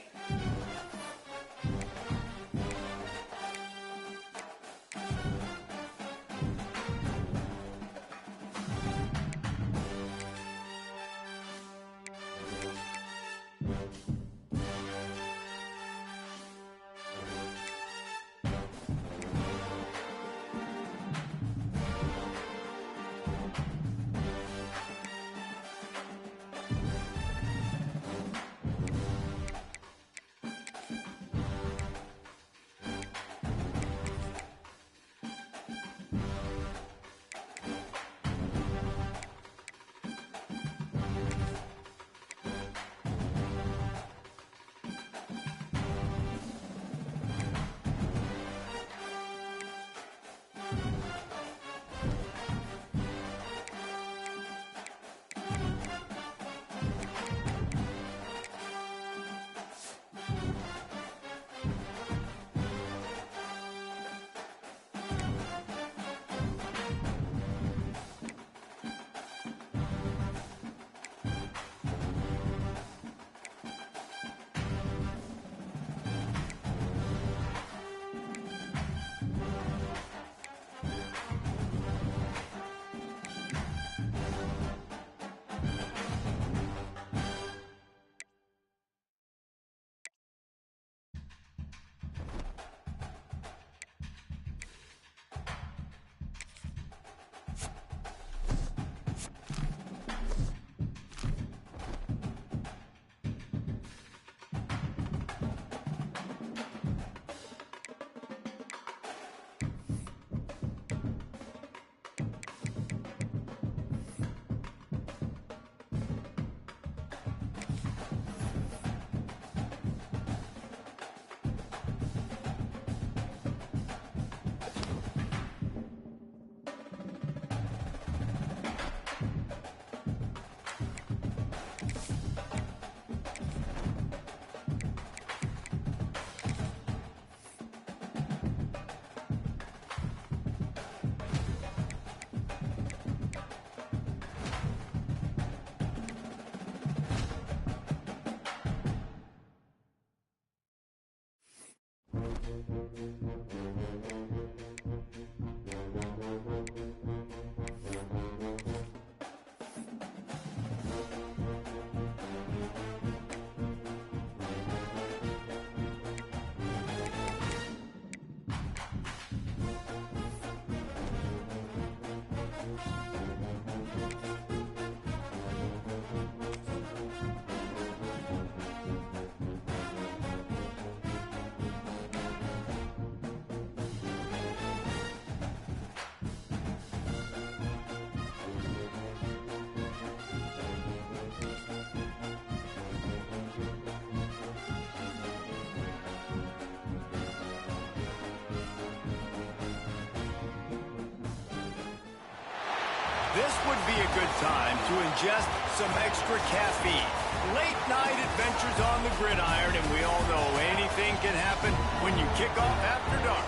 This would be a good time to ingest some extra caffeine. Late night adventures on the gridiron, and we all know anything can happen when you kick off after dark.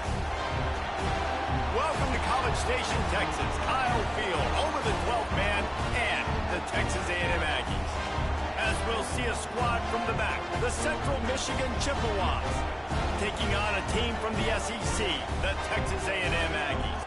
Welcome to College Station, Texas. Kyle Field, over the 12th man, and the Texas A&M Aggies. As we'll see a squad from the back, the Central Michigan Chippewas, taking on a team from the SEC, the Texas A&M Aggies.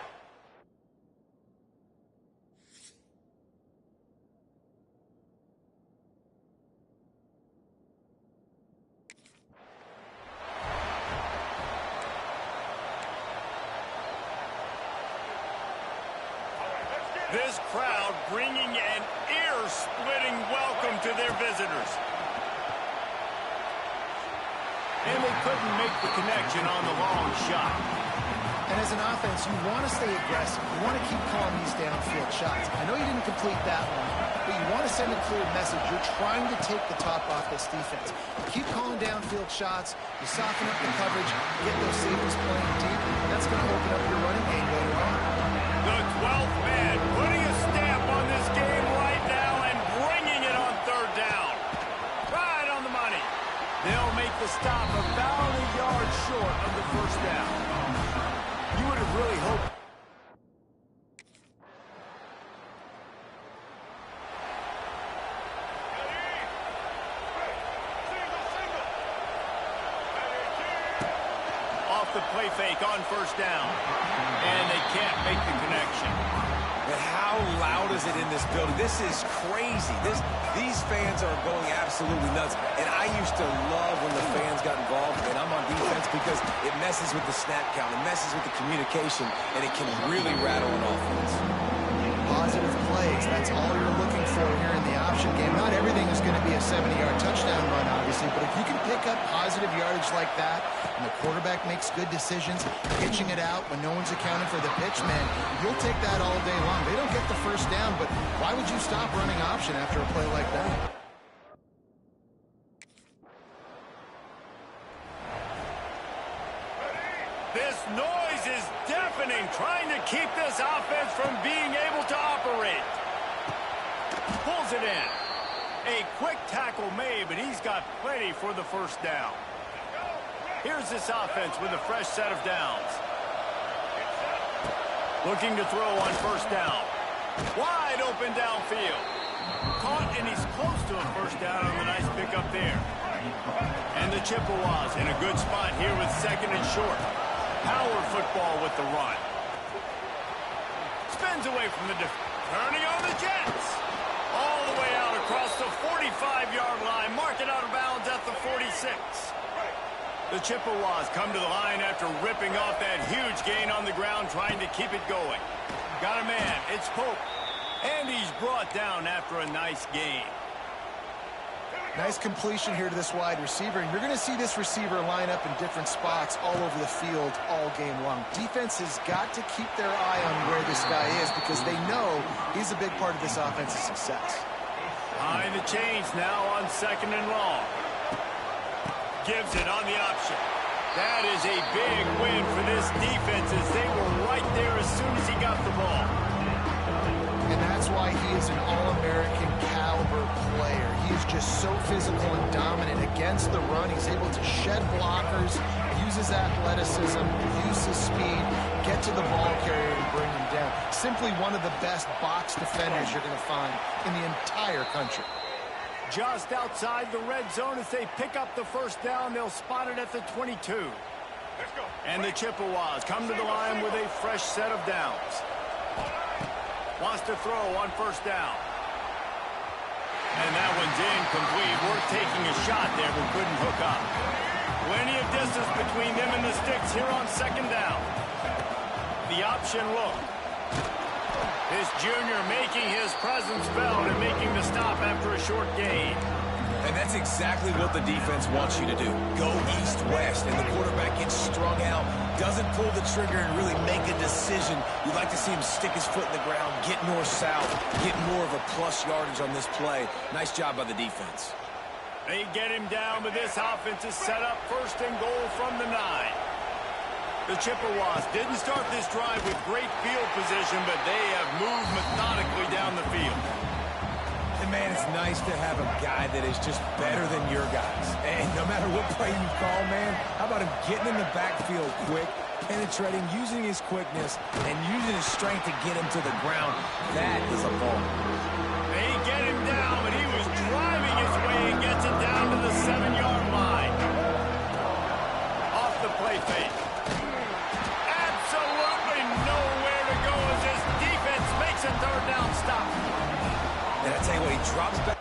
This crowd bringing an ear-splitting welcome to their visitors. And they couldn't make the connection on the long shot. And as an offense, you want to stay aggressive. You want to keep calling these downfield shots. I know you didn't complete that one, but you want to send a clear message. You're trying to take the top off this defense. Keep calling downfield shots. You soften up the coverage, get those safeties playing deep, and that's going to open up your running game later on. The 12th man putting a stamp on this game right now and bringing it on third down. Right on the money. They'll make the stop about a yard short of the first down. You would have really hoped. Off the play fake on first down. And they can't make the connection. But how loud is it in this building? This is crazy. These fans are going absolutely nuts. And I used to love when the fans got involved, and I'm on defense because it messes with the snap count. It messes with the communication, and it can really rattle an offense. Positive plays. That's all you're looking for here in the option game. Not everything is going to be a 70-yard touchdown run, obviously, but if you can pick up positive yardage like that and the quarterback makes good decisions, pitching it out when no one's accounting for the pitch, man, you'll take that all day long. They don't get the first down, but why would you stop running option after a play like that? This noise is deafening, trying to keep this offense from being able to operate. Pulls it in. A quick tackle made, but he's got plenty for the first down. Here's this offense with a fresh set of downs. Looking to throw on first down. Wide open downfield. Caught, and he's close to a first down on the nice pickup there. And the Chippewas in a good spot here with second and short. Power football with the run. Spins away from the turning on the Jets. All the way out across the 45-yard line. Mark it out of bounds at the 46. The Chippewas come to the line after ripping off that huge gain on the ground, trying to keep it going. Got a man. It's Pope. And he's brought down after a nice gain. Nice completion here to this wide receiver, and you're going to see this receiver line up in different spots all over the field all game long. Defense has got to keep their eye on where this guy is because they know he's a big part of this offense's success. Behind the chains now on second and long. Gives it on the option. That is a big win for this defense as they were right there as soon as he got the ball. And that's why he is an All-American caliber player. He is just so physical and dominant against the run. He's able to shed blockers, use his athleticism, use his speed, get to the ball carrier and bring him down. Simply one of the best box defenders you're going to find in the entire country. Just outside the red zone as they pick up the first down. They'll spot it at the 22. Let's go. And the Chippewas come to the line with a fresh set of downs. Wants to throw on first down. And that one's incomplete. Worth taking a shot there, but couldn't hook up. Plenty of distance between them and the sticks here on second down. The option look. This junior making his presence felt and making the stop after a short gain. And that's exactly what the defense wants you to do. Go east-west, and the quarterback gets strung out, doesn't pull the trigger and really make a decision. You'd like to see him stick his foot in the ground, get north-south, get more of a plus yardage on this play. Nice job by the defense. They get him down, but this offense is set up first and goal from the 9. The Chippewas didn't start this drive with great field position, but they have moved methodically down the field. And, man, it's nice to have a guy that is just better than your guys. And no matter what play you call, man, how about him getting in the backfield quick, penetrating, using his quickness, and using his strength to get him to the ground. That is a ball. They get him down, but he was driving his way and gets it down to the 7-yard line. Off the play fake. Absolutely nowhere to go as this defense makes a third down stop. And I tell you what, he drops back.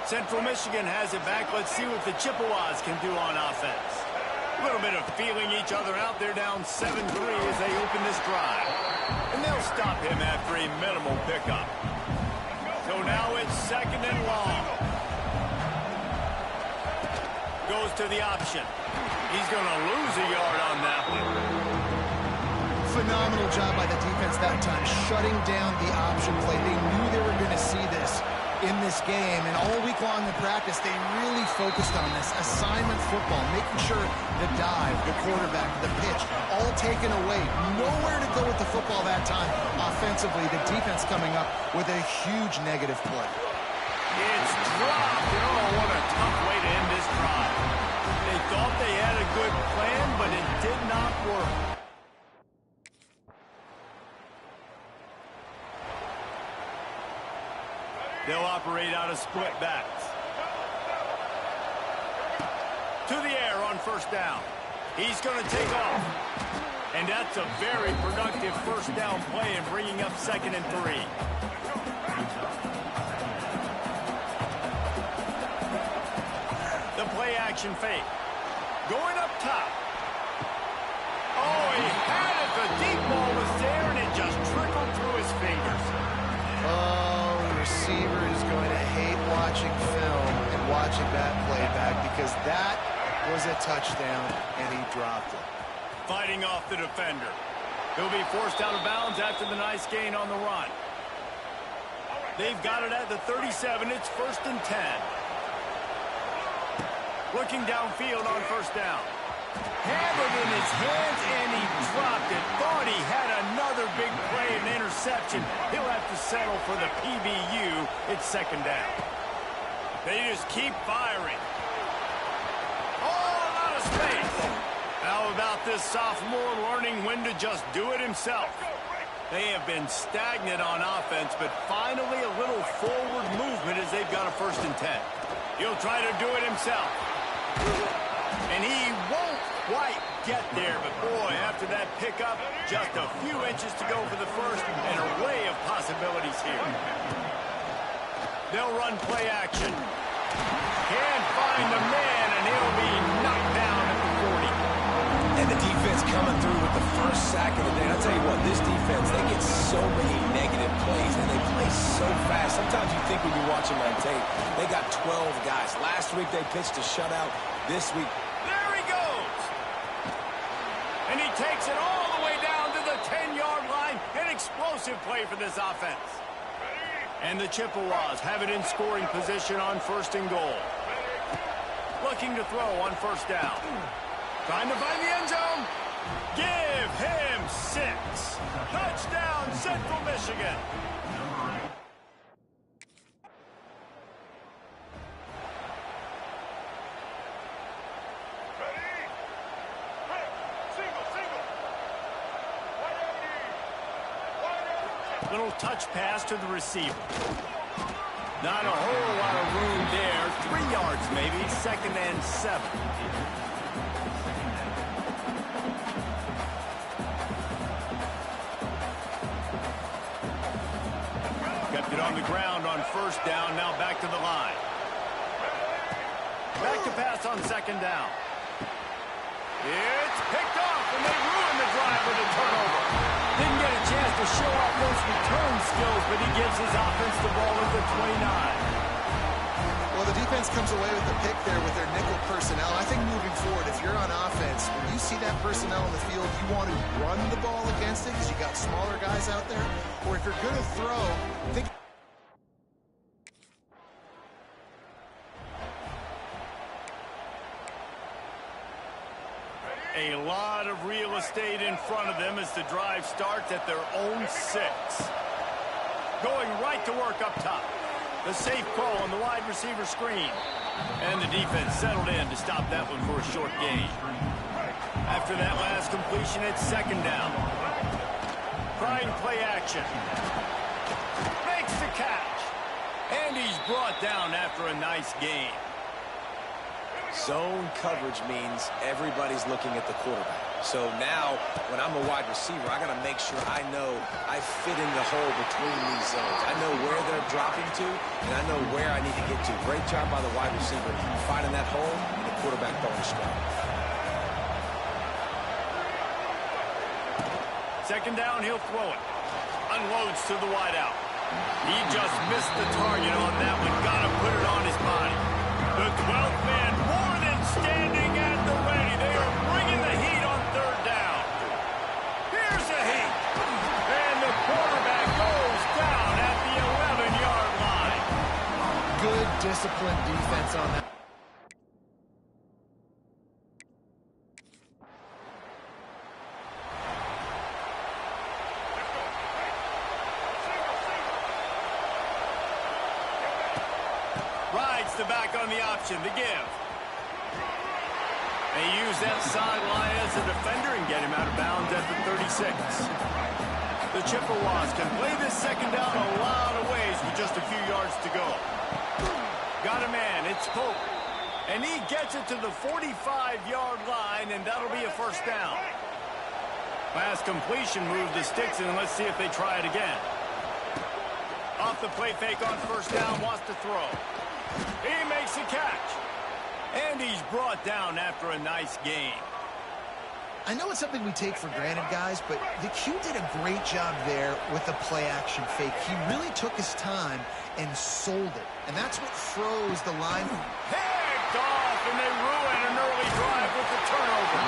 Central Michigan has it back. Let's see what the Chippewas can do on offense. A little bit of feeling each other out. They're down 7-3 as they open this drive. And they'll stop him after a minimal pickup. So now it's 2nd and long. Goes to the option. He's going to lose a yard on that one. Phenomenal job by the defense that time, shutting down the option play. They knew they were going to see this in this game, and all week long in practice, they really focused on this assignment football, making sure the dive, the quarterback, the pitch, all taken away. Nowhere to go with the football that time. Offensively, the defense coming up with a huge negative play. It's dropped, and oh, what a tough way to end this drive. They thought they had a good plan, but it did not work. They'll operate out of split backs. To the air on 1st down. He's going to take off. And that's a very productive 1st down play and bringing up 2nd and 3. The play action fake. Going up top. Oh, he had it. The deep ball was there, and it just trickled through his fingers. Oh, the receiver is going to hate watching film and watching that play back because that was a touchdown, and he dropped it. Fighting off the defender. He'll be forced out of bounds after the nice gain on the run. They've got it at the 37. It's 1st and 10. Looking downfield on 1st down. Had it in his hands, and he dropped it. Thought he had another big play, an interception. He'll have to settle for the PBU. It's 2nd down. They just keep firing. All out of space. How about this sophomore learning when to just do it himself? They have been stagnant on offense, but finally a little forward movement as they've got a 1st and 10. He'll try to do it himself. And he won't quite get there, but boy, after that pickup, just a few inches to go for the 1st, an array of possibilities here. They'll run play action. Can't find the man, and he'll be knocked down at the 40. And the defense coming through with the 1st sack of the day. I'll tell you what, this defense, they get so many negative plays, and they play so fast. Sometimes you think when you're watching on tape, they got 12 guys. Last week they pitched a shutout. This week, there he goes. And he takes it all the way down to the 10-yard line. An explosive play for this offense. And the Chippewas have it in scoring position on 1st and goal. Looking to throw on 1st down. Trying to find the end zone. Give him 6. Touchdown, Central Michigan. Little touch pass to the receiver. Not a whole lot of room there. 3 yards maybe. 2nd and 7. Kept it on the ground on 1st down. Now back to the line. Back to pass on 2nd down. It's picked off, and they ruin the drive with a turnover. Didn't get a chance to show off those return skills, but he gives his offense the ball at the 29. Well, the defense comes away with the pick there with their nickel personnel. I think moving forward, if you're on offense, when you see that personnel in the field, you want to run the ball against it because you got smaller guys out there. Or if you're going to throw, think A lot of real estate in front of them as the drive starts at their own 6. Going right to work up top. The safe call on the wide receiver screen. And the defense settled in to stop that one for a short gain. After that last completion, it's second down. Trying play action. Makes the catch. And he's brought down after a nice gain. Zone coverage means everybody's looking at the quarterback. So now, when I'm a wide receiver, I got to make sure I know I fit in the hole between these zones. I know where they're dropping to, and I know where I need to get to. Great job by the wide receiver finding that hole, and the quarterback throwing a strike. Second down, he'll throw it. Unloads to the wideout. He just missed the target on that one. Got to put it on his body. The 12th man more than standing at the ready. They are bringing the heat on third down. Here's the heat. And the quarterback goes down at the 11-yard line. Good disciplined defense on that. Rides the back on the option, the give. They use that sideline as a defender and get him out of bounds at the 36. The Chippewas can play this second down a lot of ways with just a few yards to go. Got a man, it's Pope. And he gets it to the 45-yard line, and that'll be a first down. Last completion moved the sticks, and let's see if they try it again. Off the play fake on first down, wants to throw. He makes a catch. And he's brought down after a nice gain. I know it's something we take for granted, guys, but the Q did a great job there with the play-action fake. He really took his time and sold it. And that's what froze the line. Picked off, and they ruin an early drive with the turnover.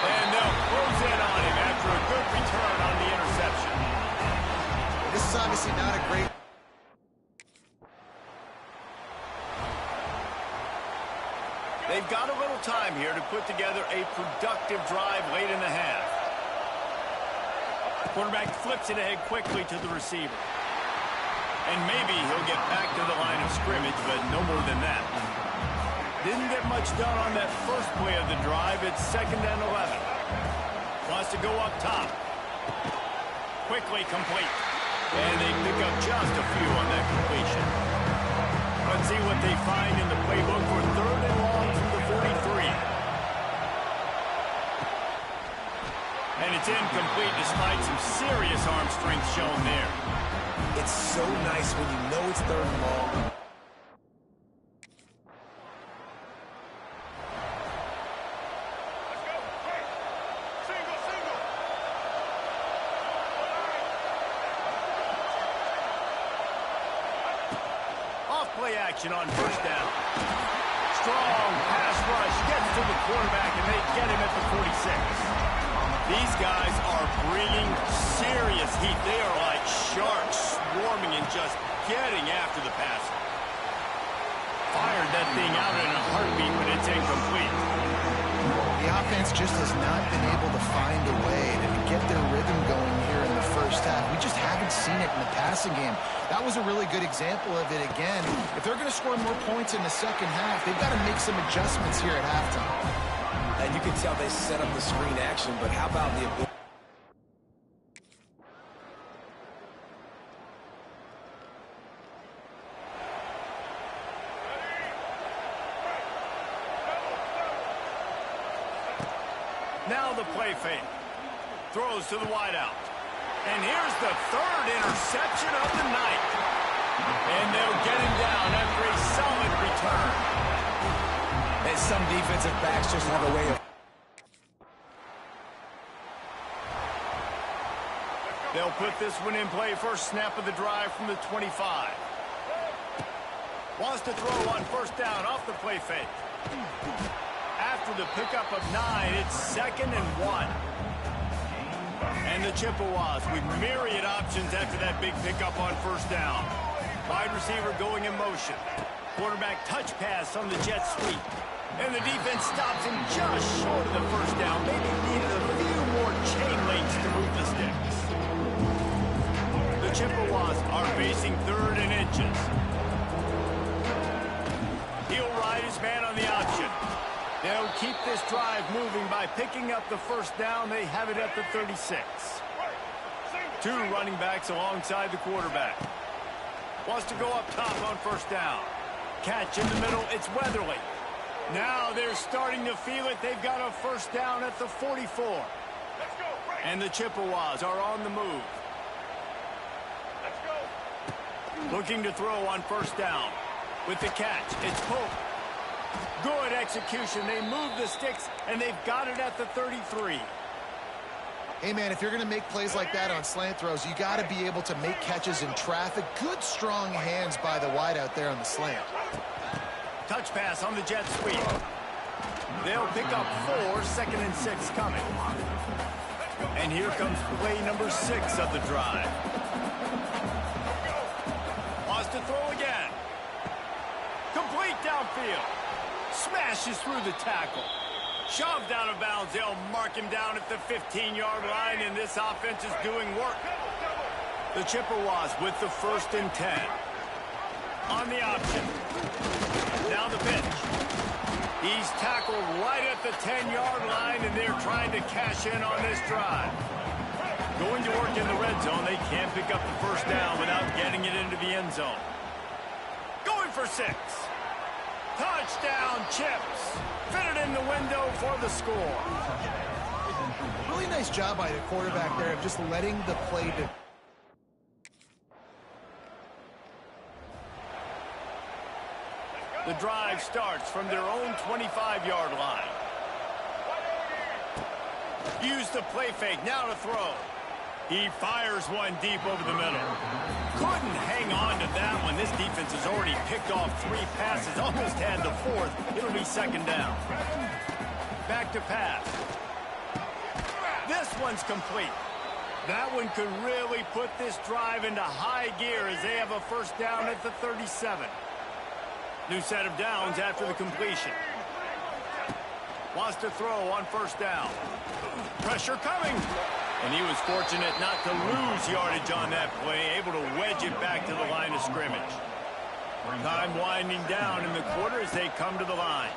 And they'll close in on him after a good return on the interception. This is obviously not a great... They've got a little time here to put together a productive drive late in the half. Quarterback flips it ahead quickly to the receiver. And maybe he'll get back to the line of scrimmage, but no more than that. Didn't get much done on that first play of the drive. It's second and 11. Wants to go up top. Quickly complete. And they pick up just a few on that completion. Let's see what they find in the playbook for third and long from the 43. And it's incomplete despite some serious arm strength shown there. It's so nice when you know it's third and long. Play action on first down. Strong pass rush gets to the quarterback, and they get him at the 46. These guys are bringing serious heat. They are like sharks swarming and just getting after the passer. Fired that thing out in a heartbeat, but it's incomplete. The offense just has not been able to find a way to get their rhythm going here in the first half. We just haven't seen it in the passing game. That was a really good example of it again. If they're going to score more points in the second half, they've got to make some adjustments here at halftime. And you can tell they set up the screen action, but how about the ability? Now the play fake. Throws to the wideout. And here's the third interception of the night. And they'll get him down after a solid return. And some defensive backs just have a way of... They'll put this one in play first snap of the drive from the 25. Wants to throw on first down off the play fake. After the pickup of 9, it's second and 1. And the Chippewas with myriad options after that big pickup on first down. Wide receiver going in motion. Quarterback touch pass on the jet sweep. And the defense stops him just short of the first down. Maybe needed a few more chain links to move the sticks. The Chippewas are facing 3rd and inches. He'll ride his man on the option. They'll keep this drive moving by picking up the first down. They have it at the 36. 2 running backs alongside the quarterback. Wants to go up top on first down. Catch in the middle. It's Weatherly. Now they're starting to feel it. They've got a first down at the 44. And the Chippewas are on the move. Looking to throw on first down. With the catch, it's Pope. Good execution. They move the sticks, and they've got it at the 33. Hey, man, if you're going to make plays like that on slant throws, you got to be able to make catches in traffic. Good, strong hands by the wide out there on the slant. Touch pass on the jet sweep. They'll pick up 4, 2nd and 6 coming. And here comes play number 6 of the drive. Wants to throw again. Complete downfield. Smashes through the tackle. Shoved out of bounds. They'll mark him down at the 15-yard line, and this offense is doing work. The Chippewas with the 1st and 10. On the option. Now the pitch. He's tackled right at the 10-yard line, and they're trying to cash in on this drive. Going to work in the red zone. They can't pick up the first down without getting it into the end zone. Going for 6. Touchdown, Chips. Fitted in the window for the score. Really nice job by the quarterback there of just letting the play to... The drive starts from their own 25-yard line. Use the play fake, now to throw. He fires one deep over the middle. Couldn't hang on to that one. This defense has already picked off 3 passes, almost had the 4th. It'll be 2nd down. Back to pass. This one's complete. That one could really put this drive into high gear as they have a first down at the 37. New set of downs after the completion. Wants to throw on first down. Pressure coming. And he was fortunate not to lose yardage on that play, able to wedge it back to the line of scrimmage. Time winding down in the quarter as they come to the line.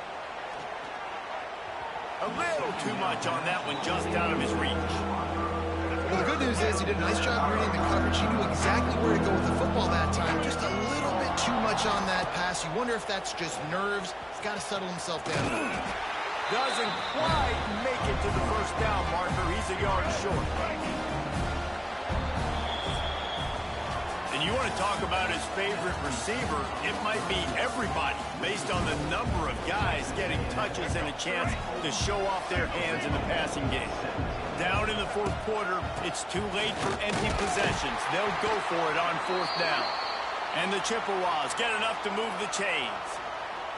A little too much on that one, just out of his reach. Well, the good news is he did a nice job reading the coverage. He knew exactly where to go with the football that time. Just a little bit too much on that pass. You wonder if that's just nerves. He's got to settle himself down. Doesn't quite make it to the first down marker. He's a yard short. And you want to talk about his favorite receiver, it might be everybody, based on the number of guys getting touches and a chance to show off their hands in the passing game. Down in the 4th quarter, it's too late for empty possessions. They'll go for it on 4th down. And the Chippewas get enough to move the chains.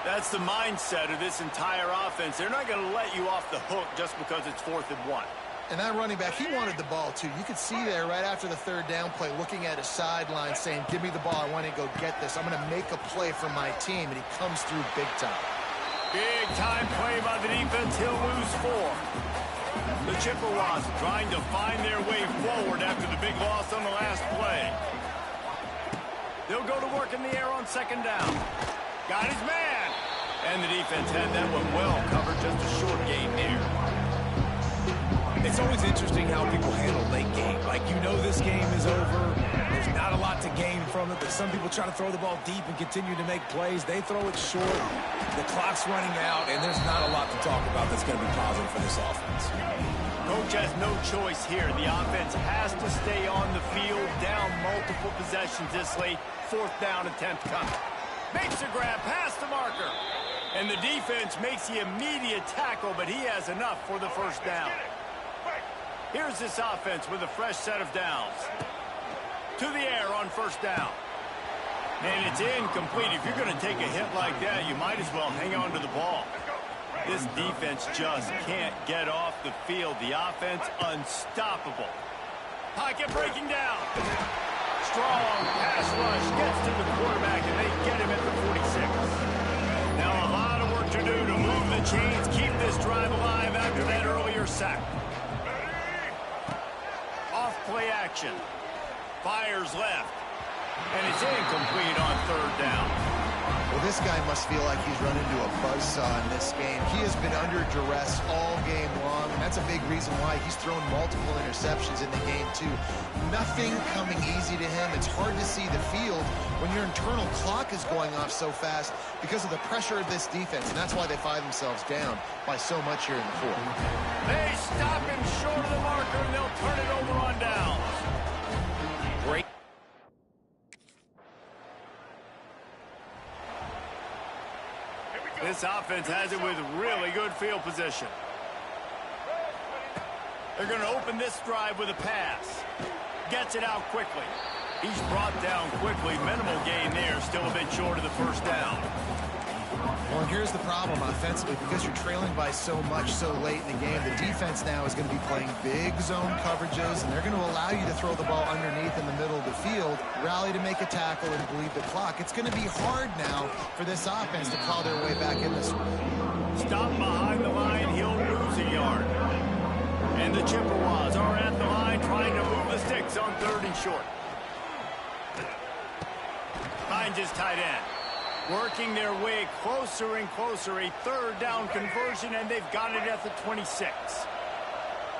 That's the mindset of this entire offense. They're not going to let you off the hook just because it's 4th and 1. And that running back, he wanted the ball, too. You could see there right after the 3rd down play, looking at his sideline, saying, give me the ball. I want to go get this. I'm going to make a play for my team. And he comes through big time. Big time play by the defense. He'll lose 4. The Chippewas trying to find their way forward after the big loss on the last play. They'll go to work in the air on 2nd down. Got his man. And the defense had that one well covered, just a short gain there. It's always interesting how people handle late game. Like, you know this game is over. There's not a lot to gain from it, but some people try to throw the ball deep and continue to make plays. They throw it short. The clock's running out, and there's not a lot to talk about that's going to be positive for this offense. Coach has no choice here. The offense has to stay on the field, down multiple possessions this late. 4th down attempt coming. Makes a grab past the marker. And the defense makes the immediate tackle, but he has enough for the first down. Here's this offense with a fresh set of downs. To the air on first down. And it's incomplete. If you're going to take a hit like that, you might as well hang on to the ball. This defense just can't get off the field. The offense unstoppable. Pocket breaking down. Strong pass rush gets to the quarterback, and they get him at the 46. chains keep this drive alive after that earlier sack. Off play action. Fires left. And it's incomplete on third down. Well, this guy must feel like he's run into a buzzsaw in this game. He has been under duress all game long, and that's a big reason why he's thrown multiple interceptions in the game, too. Nothing coming easy to him. It's hard to see the field when your internal clock is going off so fast because of the pressure of this defense, and that's why they find themselves down by so much here in the fourth. They stop him short of the marker, and they'll turn it over on downs. Great. This offense has it with really good field position. They're going to open this drive with a pass. Gets it out quickly. He's brought down quickly. Minimal gain there. Still a bit short of the first down. Well, and here's the problem offensively. Because you're trailing by so much so late in the game, the defense now is going to be playing big zone coverages, and they're going to allow you to throw the ball underneath in the middle of the field, rally to make a tackle, and bleed the clock. It's going to be hard now for this offense to claw their way back in this one. Stop behind the line. He'll lose a yard. And the Chippewas are at the line trying to move the sticks on third and short. Finds his tight end. Working their way closer and closer. A third down conversion, and they've got it at the 26.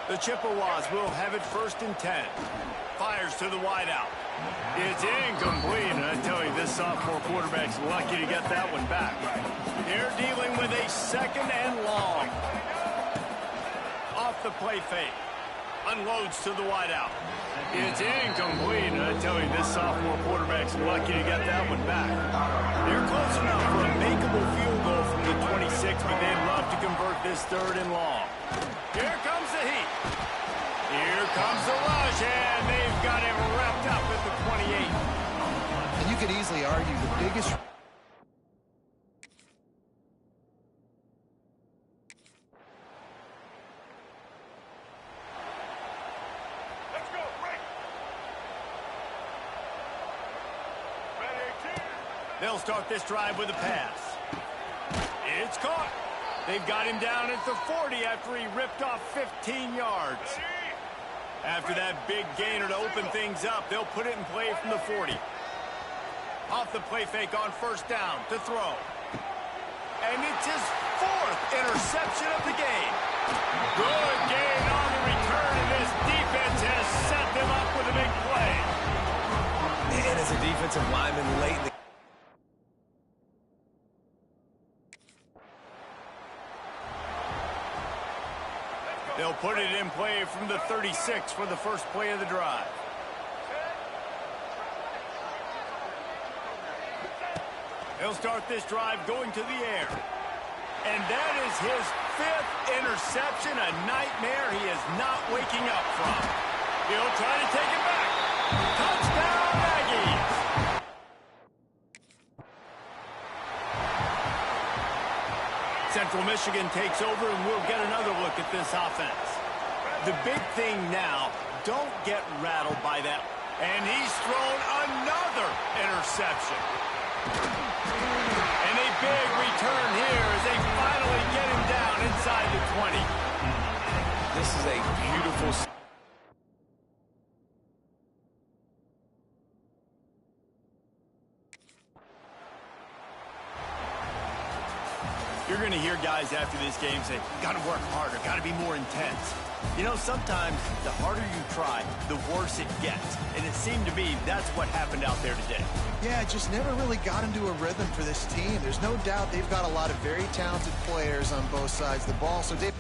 The Chippewas will have it 1st and 10. Fires to the wideout. It's incomplete, and I tell you, this sophomore quarterback's lucky to get that one back. They're dealing with a 2nd and long. Off the play fake. Unloads to the wideout. It's incomplete, and I tell you, this sophomore quarterback's lucky to get that one back. They're close enough for a makeable field goal from the 26, but they'd love to convert this 3rd and long. Here comes the heat. Here comes the rush, and they've got him wrapped up at the 28. And you could easily argue the biggest... They'll start this drive with a pass. It's caught. They've got him down at the 40 after he ripped off 15 yards. After that big gainer to open things up, they'll put it in play from the 40. Off the play fake on 1st down to throw. And it's his 4th interception of the game. Good gain on the return, and this defense has set them up with a big play. And as a defensive lineman late in the They'll put it in play from the 36 for the first play of the drive. They'll start this drive going to the air. And that is his 5th interception, a nightmare he is not waking up from. He'll try to take it back. Touchdown, Aggies! Central Michigan takes over, and we'll get another look at this offense. The big thing now, don't get rattled by that. And he's thrown another interception. And a big return here as they finally get him down inside the 20. This is a beautiful... You're going to hear guys after this game say, got to work harder, got to be more intense. You know, sometimes the harder you try, the worse it gets. And it seemed to me that's what happened out there today. Yeah, it just never really got into a rhythm for this team. There's no doubt they've got a lot of very talented players on both sides of the ball. So, Dave...